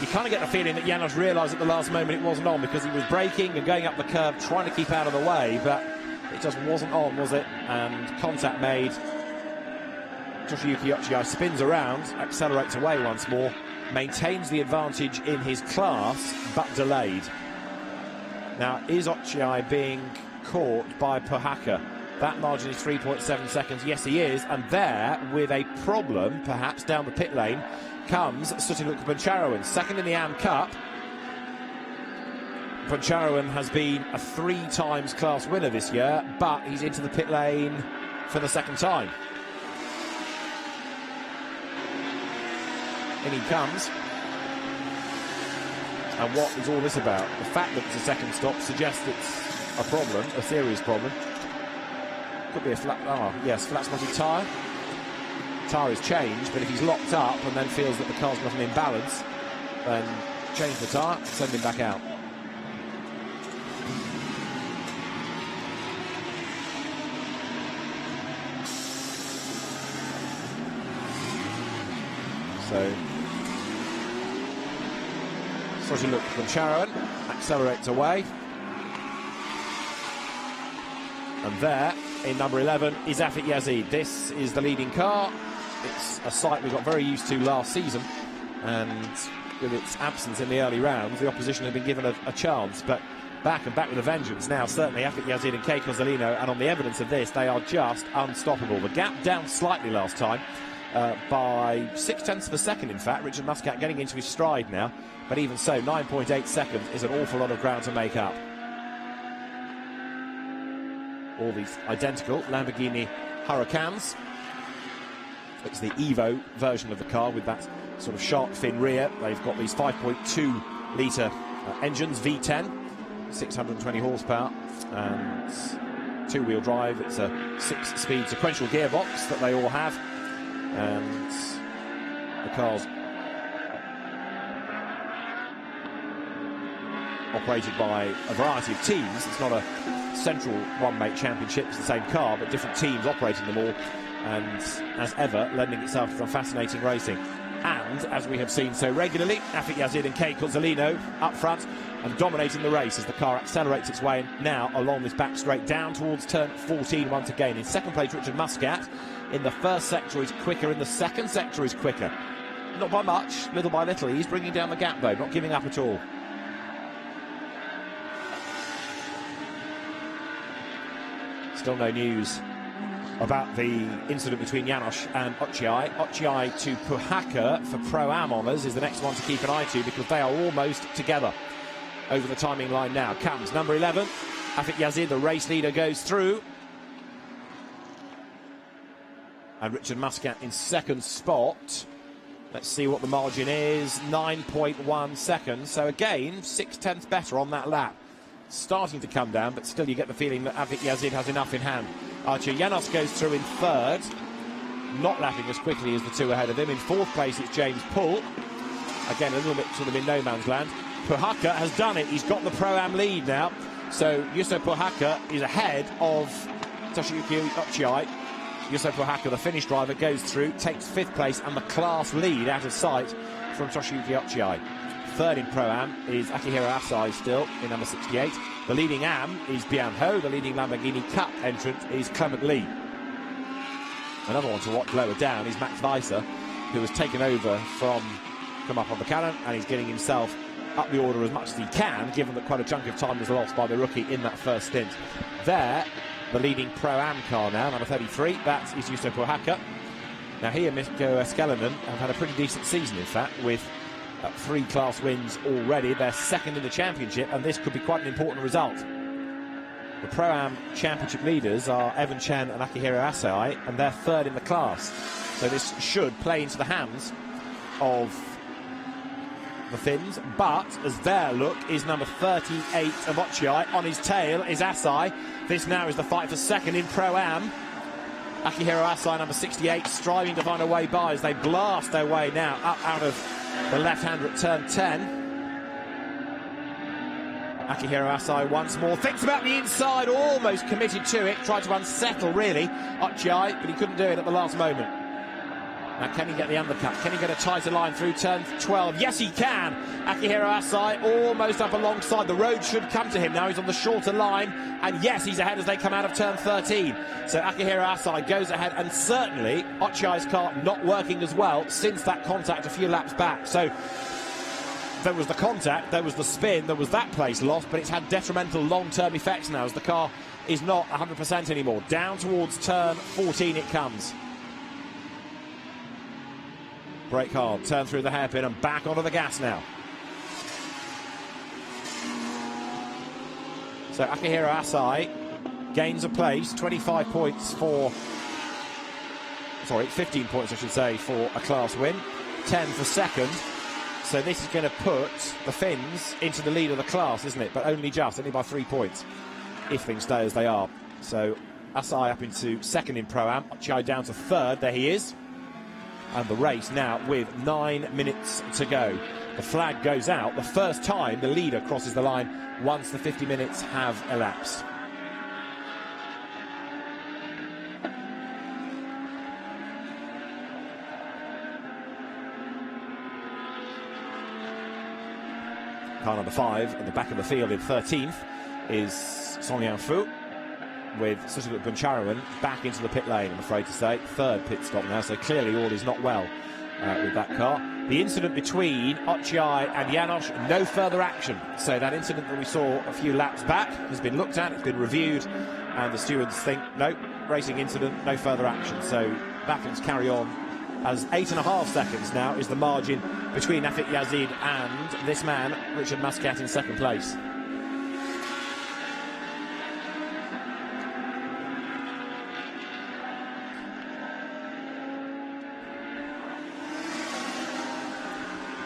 Speaker 1: You kind of get the feeling that Janos realised at the last moment it wasn't on, because he was braking and going up the curb, trying to keep out of the way, but it just wasn't on, was it? And contact made. Toshiyuki Ochiai spins around, accelerates away once more, maintains the advantage in his class, but delayed. Now, is Ochiai being caught by Pohaka? That margin is 3.7 seconds. Yes, he is. And there, with a problem, perhaps, down the pit lane, comes Sutiluk Buncharoen, second in the AM Cup. Buncharoen has been a 3 times class winner this year, but he's into the pit lane for the second time. In he comes. And what is all this about? The fact that it's a second stop suggests it's a problem, a serious problem. Could be a flat spotted tyre. Tyre is changed, but if he's locked up and then feels that the car's got an imbalance, then change the tyre, send him back out. So Sutiluk Buncharoen accelerates away. And there, in number 11, is Afik Yazid. This is the leading car. It's a sight we got very used to last season, and with its absence in the early rounds, the opposition had been given a chance, but back with a vengeance now. Certainly Afik Yazid and Kei Kozolino, and on the evidence of this, they are just unstoppable. The gap down slightly last time, by 0.6 of a second, in fact. Richard Muscat getting into his stride now, but even so, 9.8 seconds is an awful lot of ground to make up. All these identical Lamborghini Huracans. It's the Evo version of the car with that sort of shark fin rear. They've got these 5.2 litre engines, V10, 620 horsepower, and two-wheel drive. It's a 6-speed sequential gearbox that they all have, and the car's operated by a variety of teams. It's not a central one-make championship, it's the same car, but different teams operating them all, and as ever, lending itself to some fascinating racing. And, as we have seen so regularly, Afik Yazid and Kei Cozzolino up front and dominating the race as the car accelerates its way now along this back straight down towards turn 14 once again. In second place, Richard Muscat. In the first sector, he's quicker. In the second sector, he's quicker. Not by much, little by little. He's bringing down the gap, though, not giving up at all. Still no news about the incident between Janos and Ochiai. Ochiai to Puhaka for Pro-Am honours is the next one to keep an eye to, because they are almost together. Over the timing line now comes number 11, Afik Yazid, the race leader, goes through. And Richard Muscat in second spot. Let's see what the margin is, 9.1 seconds. So again, 0.6 better on that lap. Starting to come down, but still you get the feeling that Afik Yazid has enough in hand. Archer Janos goes through in third, not lapping as quickly as the two ahead of him. In fourth place, it's James Pull. Again, a little bit sort of in no man's land. Puhaka has done it. He's got the Pro-Am lead now. So Juuso Puhaka is ahead of Toshiyuki Ochiai. Juuso Puhaka, the Finnish driver, goes through, takes fifth place and the class lead out of sight from Toshiyuki Ochiai. Third in Pro-Am is Akihiro Asai still in number 68. The leading Am is Bian Ho. The leading Lamborghini Cup entrant is Clement Lee. Another one to watch lower down is Max Weiser, who has taken over from Kumapa Buchanan, and he's getting himself up the order as much as he can, given that quite a chunk of time was lost by the rookie in that first stint. There, the leading Pro-Am car now, number 33, that is Juuso Puhaka. Now he and Mikko Eskelinen have had a pretty decent season, in fact, with 3 class wins already. They're second in the championship, and this could be quite an important result. The Pro-Am championship leaders are Evan Chen and Akihiro Asai, and they're third in the class. So this should play into the hands of the Finns, but as their look is number 38 of Ochiai. On his tail is Asai. This now is the fight for second in Pro-Am. Akihiro Asai, number 68, striving to find a way by as they blast their way now up out of the left-hander at turn 10. Akihiro Asai once more thinks about the inside, almost committed to it, tried to unsettle really Ochiai, but he couldn't do it at the last moment. Now can he get the undercut? Can he get a tighter line through turn 12? Yes, he can. Akihiro Asai almost up alongside. The road should come to him now. He's on the shorter line, and yes, he's ahead as they come out of turn 13. So Akihiro Asai goes ahead, and certainly Ochiai's car not working as well since that contact a few laps back. So there was the contact, there was the spin, there was that place lost, but it's had detrimental long-term effects now as the car is not 100% anymore. Down towards turn 14 it comes. Brake hard, turn through the hairpin and back onto the gas now. So Akihiro Asai gains a place, 25 points for, 15 points I should say, for a class win, 10 for second. So this is going to put the Finns into the lead of the class, isn't it? But only by 3 points, if things stay as they are. So Asai up into second in Pro-Am, Ochiai down to third, there he is. And the race now with 9 minutes to go. The flag goes out the first time the leader crosses the line once the 50 minutes have elapsed. Car number 5 at the back of the field in 13th is Song Yang-fu, with Susuke Buncharawan back into the pit lane, I'm afraid to say. Third pit stop now, so clearly all is not well with that car. The incident between Ochiai and Janos, no further action. So that incident that we saw a few laps back has been looked at, it's been reviewed, and the stewards think, no, racing incident, no further action. So battles carry on as 8.5 seconds now is the margin between Afik Yazid and this man, Richard Muscat, in second place.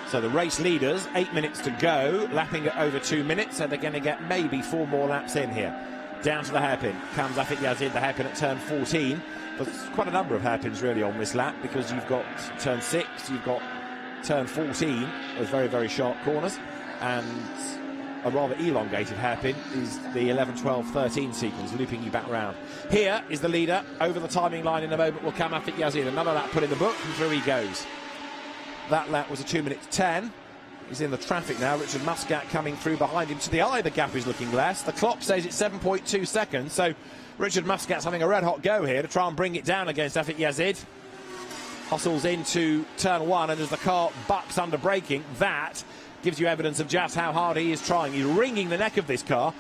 Speaker 1: So the race leaders, 8 minutes to go, lapping at over 2 minutes, so they're going to get maybe 4 more laps in here. Down to the hairpin comes Afik Yazid, the hairpin at turn 14. There's quite a number of hairpins really on this lap, because you've got turn 6, you've got turn 14, those very, very sharp corners, and a rather elongated hairpin is the 11, 12, 13 sequence, looping you back round. Here is the leader. Over the timing line in a moment will come Afik Yazid. Another lap put in the book, and through he goes. That lap was a 2 minutes 10. He's in the traffic now. Richard Muscat coming through behind him. To the eye, the gap is looking less. The clock says it's 7.2 seconds. So Richard Muscat's having a red-hot go here to try and bring it down against Afik Yazid. Hustles into turn 1, and as the car bucks under braking, that gives you evidence of just how hard he is trying. He's wringing the neck of this car.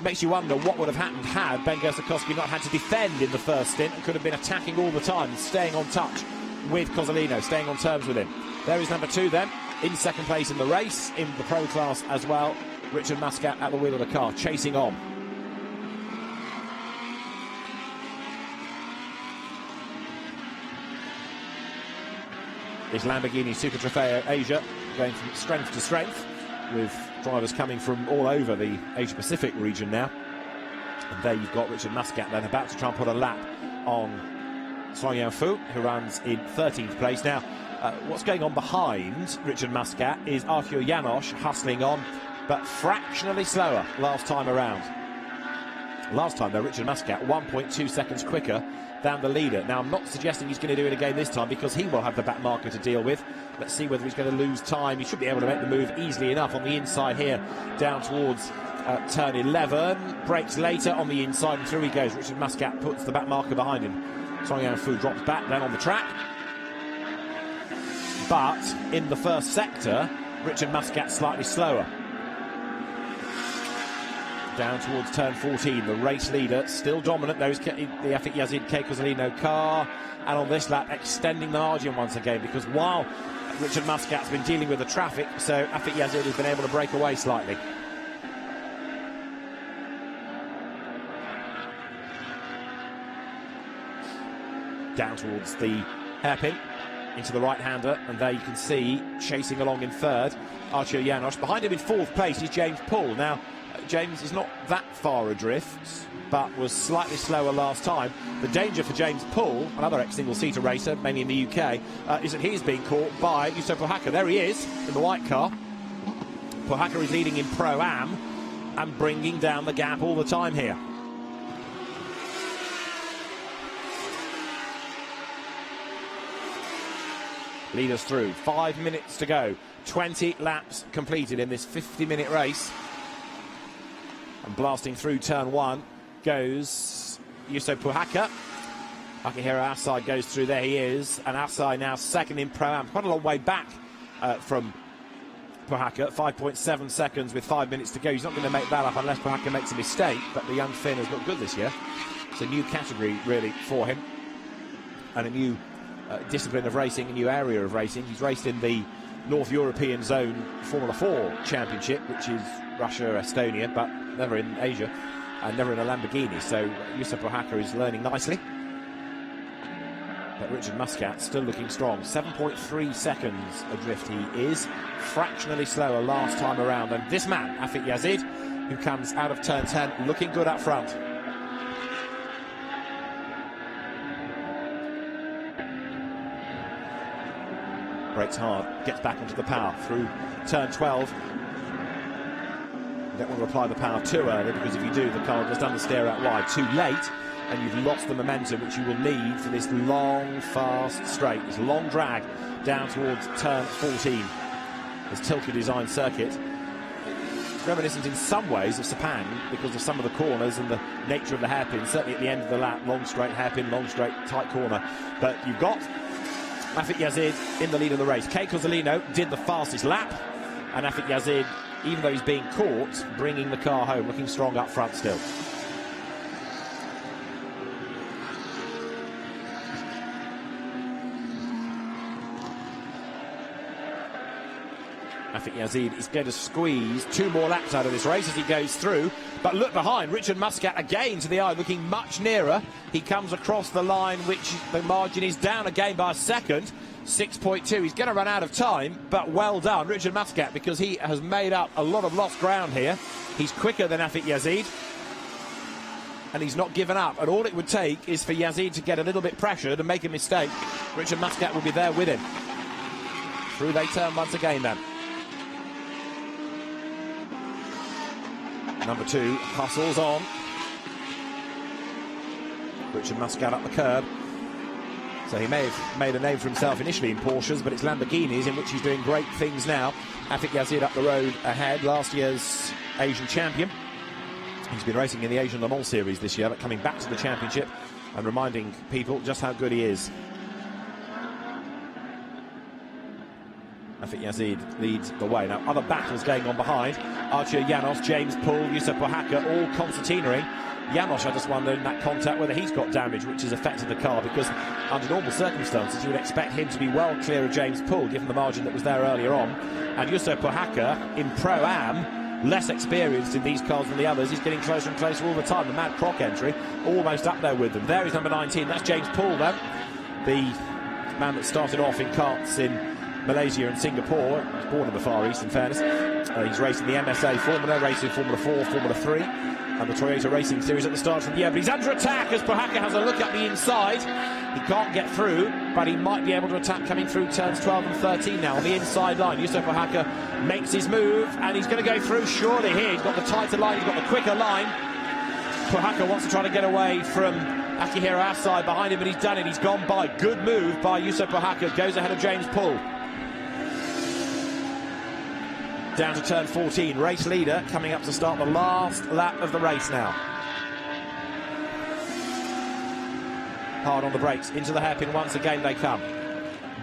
Speaker 1: Makes you wonder what would have happened had Ben Gersakowski not had to defend in the first stint, and could have been attacking all the time, staying on touch with Cozzolino, staying on terms with him. There is number 2 then, in second place in the race, in the pro class as well. Richard Muscat at the wheel of the car, chasing on. This Lamborghini Super Trofeo Asia going from strength to strength, with drivers coming from all over the Asia-Pacific region now. And there you've got Richard Muscat then about to try and put a lap on Song Yan-fu, who runs in 13th place. Now, what's going on behind Richard Muscat is Arthur Janosch hustling on, but fractionally slower last time around. Last time, though, Richard Muscat 1.2 seconds quicker than the leader. Now, I'm not suggesting he's going to do it again this time, because he will have the back marker to deal with. Let's see whether he's going to lose time. He should be able to make the move easily enough on the inside here, down towards turn 11. Brakes later on the inside, and through he goes. Richard Muscat puts the back marker behind him. Song Yan-fu drops back then on the track. But in the first sector, Richard Muscat slightly slower. Down towards turn 14, the race leader still dominant. There is the Afik Yazid Cozzolino car, and on this lap extending the margin once again, because while Richard Muscat's been dealing with the traffic, so Afik Yazid has been able to break away slightly. Down towards the hairpin, into the right-hander, and there you can see, chasing along in third, Arthur Janosch. Behind him in fourth place is James Poole. Now, James is not that far adrift, but was slightly slower last time. The danger for James Poole, another ex-single-seater racer, mainly in the UK, is that he's being caught by Yusup Pohaka. There he is, in the white car. Pohaka is leading in Pro-Am and bringing down the gap all the time here. Lead us through. 5 minutes to go. 20 laps completed in this 50-minute race. And blasting through turn 1 goes Yusup Pohaka. Akihiro Asai goes through. There he is. And Asai now second in Pro-Am. Quite a long way back from Pohaka. 5.7 seconds with 5 minutes to go. He's not going to make that up unless Pohaka makes a mistake. But the young Finn has looked good this year. It's a new category, really, for him. And a new discipline of racing, a new area of racing. He's raced in the North European Zone Formula 4 Championship, which is Russia, Estonia, but never in Asia and never in a Lamborghini. So Yusup Pohaka is learning nicely. But Richard Muscat still looking strong. 7.3 seconds adrift he is. Fractionally slower last time around. And this man, Afik Yazid, who comes out of turn 10 looking good up front. Brakes hard, gets back onto the power through turn 12. You don't want to apply the power too early, because if you do, the car goes down the stair out wide too late, and you've lost the momentum which you will need for this long, fast straight, this long drag down towards turn 14. This Tilke designed circuit, reminiscent in some ways of Sepang because of some of the corners and the nature of the hairpin. Certainly at the end of the lap, long straight hairpin, long straight tight corner. But you've got Afik Yazid in the lead of the race. Kei Cozzolino did the fastest lap, and Afik Yazid, even though he's being caught, bringing the car home, looking strong up front still. Afik Yazid is going to squeeze 2 more laps out of this race as he goes through. But look behind, Richard Muscat again to the eye, looking much nearer. He comes across the line, which the margin is down again by a second. 6.2. He's going to run out of time, but well done, Richard Muscat, because he has made up a lot of lost ground here. He's quicker than Afik Yazid, and he's not given up. And all it would take is for Yazid to get a little bit pressured and make a mistake. Richard Muscat will be there with him. Through they turn once again then. Number 2 hustles on. Richard Muscat up the curb. So he may have made a name for himself initially in Porsches, but it's Lamborghinis in which he's doing great things now. Afik Yazid up the road ahead, last year's Asian champion. He's been racing in the Asian Le Mans series this year, but coming back to the championship and reminding people just how good he is. Afik Yazid leads the way. Now, other battles going on behind. Archie Janos, James Poole, Yusuf Pohaka, all concertinaing. Janos, I just wonder in that contact whether he's got damage which has affected the car, because under normal circumstances you would expect him to be well clear of James Poole, given the margin that was there earlier on. And Yusuf Pohaka in Pro-Am, less experienced in these cars than the others. He's getting closer and closer all the time. The Mad Croc entry, almost up there with them. There is number 19. That's James Poole, then. The man that started off in karts in Malaysia and Singapore. He was born in the Far East, in fairness. He's racing the MSA Formula, racing Formula 4, Formula 3, and the Toyota Racing Series at the start of the year. But he's under attack as Pohaka has a look up the inside. He can't get through, but he might be able to attack coming through turns 12 and 13 now on the inside line. Yusuf Pohaka makes his move, and he's going to go through surely here. He's got the tighter line, he's got the quicker line. Pohaka wants to try to get away from Akihiro Asai behind him, but he's done it. He's gone by. Good move by Yusuf Pohaka. Goes ahead of James Poole. Down to turn 14. Race leader coming up to start the last lap of the race now. Hard on the brakes. Into the hairpin once again they come.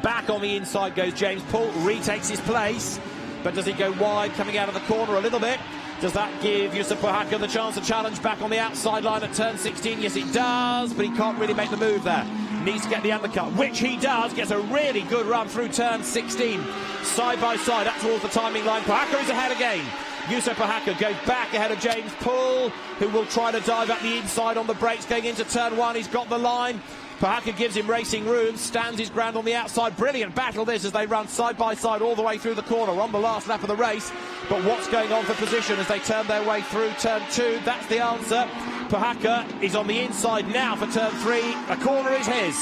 Speaker 1: Back on the inside goes James Poole. Retakes his place. But does he go wide coming out of the corner a little bit? Does that give Yusuf Pohaka the chance to challenge back on the outside line at turn 16? Yes, it does, but he can't really make the move there. Needs to get the undercut, which he does. Gets a really good run through turn 16. Side by side, up towards the timing line. Pohaka is ahead again. Yusuf Pohaka goes back ahead of James Poole, who will try to dive up the inside on the brakes going into turn 1. He's got the line. Pohaka gives him racing room, stands his ground on the outside. Brilliant battle this as they run side by side all the way through the corner on the last lap of the race. But what's going on for position as they turn their way through turn 2? That's the answer. Pohaka is on the inside now for turn 3. A corner is his.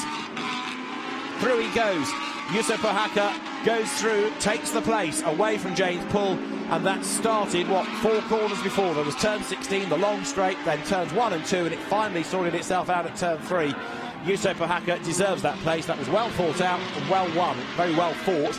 Speaker 1: Through he goes. Yusuf Pohaka goes through, takes the place away from James Poole, and that started, 4 corners before. There was turn 16, the long straight, then turns 1 and 2, and it finally sorted itself out at turn 3. Yusuf Pohaka deserves that place. That was well fought out and well won, very well fought.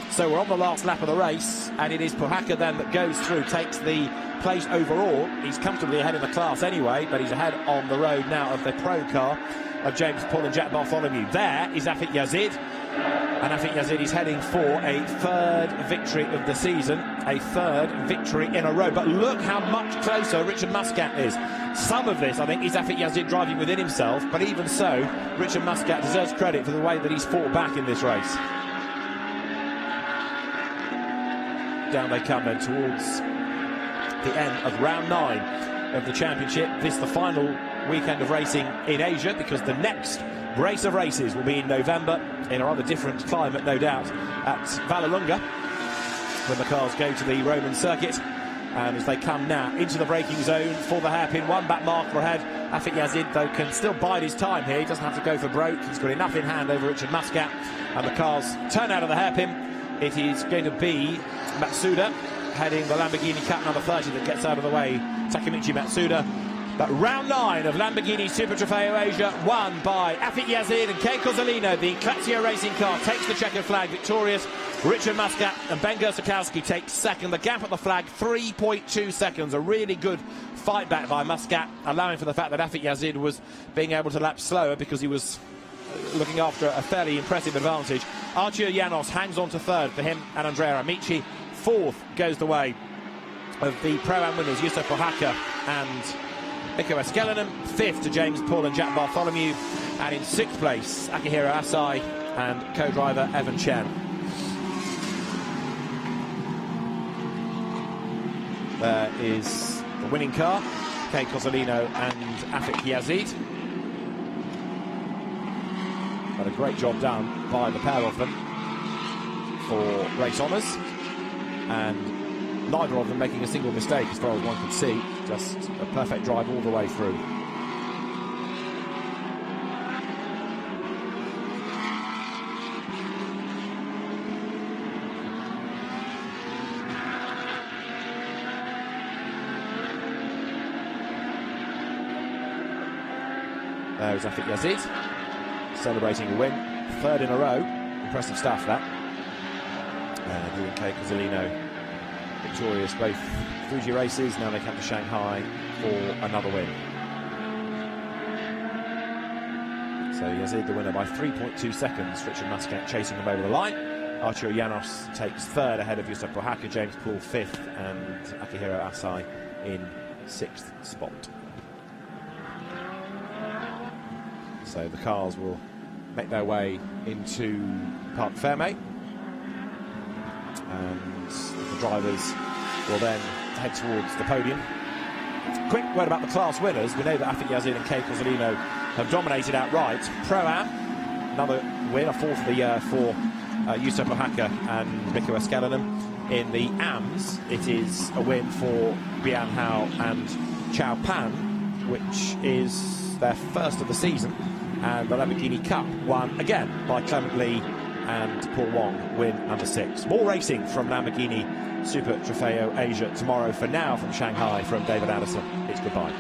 Speaker 1: So we're on the last lap of the race, and it is Pohaka then that goes through, takes the place overall. He's comfortably ahead in the class anyway, but he's ahead on the road now of the pro car of James Poole and Jack Bartholomew. There is Afik Yazid, and Afik Yazid is heading for a 3rd victory of the season, a 3rd victory in a row. But look how much closer Richard Muscat is. Some of this, I think, is Afik Yazid driving within himself, but even so, Richard Muscat deserves credit for the way that he's fought back in this race. Down they come then towards the end of round 9 of the championship. This the final weekend of racing in Asia, because the next brace of races will be in November in a rather different climate, no doubt, at Vallelunga, when the cars go to the Roman circuit. And as they come now into the braking zone for the hairpin, 1 back marker ahead. Afik Yazid, though, can still bide his time here. He doesn't have to go for broke. He's got enough in hand over Richard Muscat. And the cars turn out of the hairpin. It is going to be Matsuda heading the Lamborghini Cup number 30 that gets out of the way. Takemichi Matsuda. But round 9 of Lamborghini Super Trofeo Asia, won by Afik Yazid and Kei Kozolino. The Lazio racing car takes the checkered flag victorious. Richard Muscat and Ben Gersakowski take second. The gap at the flag, 3.2 seconds. A really good fight back by Muscat, allowing for the fact that Afik Yazid was being able to lap slower because he was looking after a fairly impressive advantage. Archie Janos hangs on to 3rd for him and Andrea Amici. 4th goes the way of the Pro-Am winners, Yusuf Pohaka and Mikko Eskelinen. 5th to James Poole and Jack Bartholomew. And in 6th place, Akihiro Asai and co-driver Evan Chen. There is the winning car, Kay Cozzolino and Afik Yazid. Had a great job done by the pair of them for race honours, and neither of them making a single mistake as far as one could see. Just a perfect drive all the way through. There's Afik Yazid, celebrating a win, third in a row. Impressive stuff, that. He and Kay Cozzolino victorious both Fuji races. Now they come to Shanghai for another win. So Yazid the winner by 3.2 seconds. Richard Muscat chasing him over the line. Arturo Llanos takes third ahead of Yusup Pohaka, James Poole fifth, and Akihiro Asai in sixth spot. So the cars will make their way into Parc Fermé, and the drivers will then head towards the podium. Quick word about the class winners. We know that Afik Yazid and Kay Cozzolino have dominated outright. Pro-Am, another win, a fourth of the year for Yusup Pohaka and Mikko Escalanen. In the AMS, it is a win for Bian Hao and Chao Pan, which is their first of the season. And the Lamborghini Cup won again by Clement Lee and Paul Wong, win number 6. More racing from Lamborghini Super Trofeo Asia tomorrow. For now, from Shanghai, from David Addison, it's goodbye.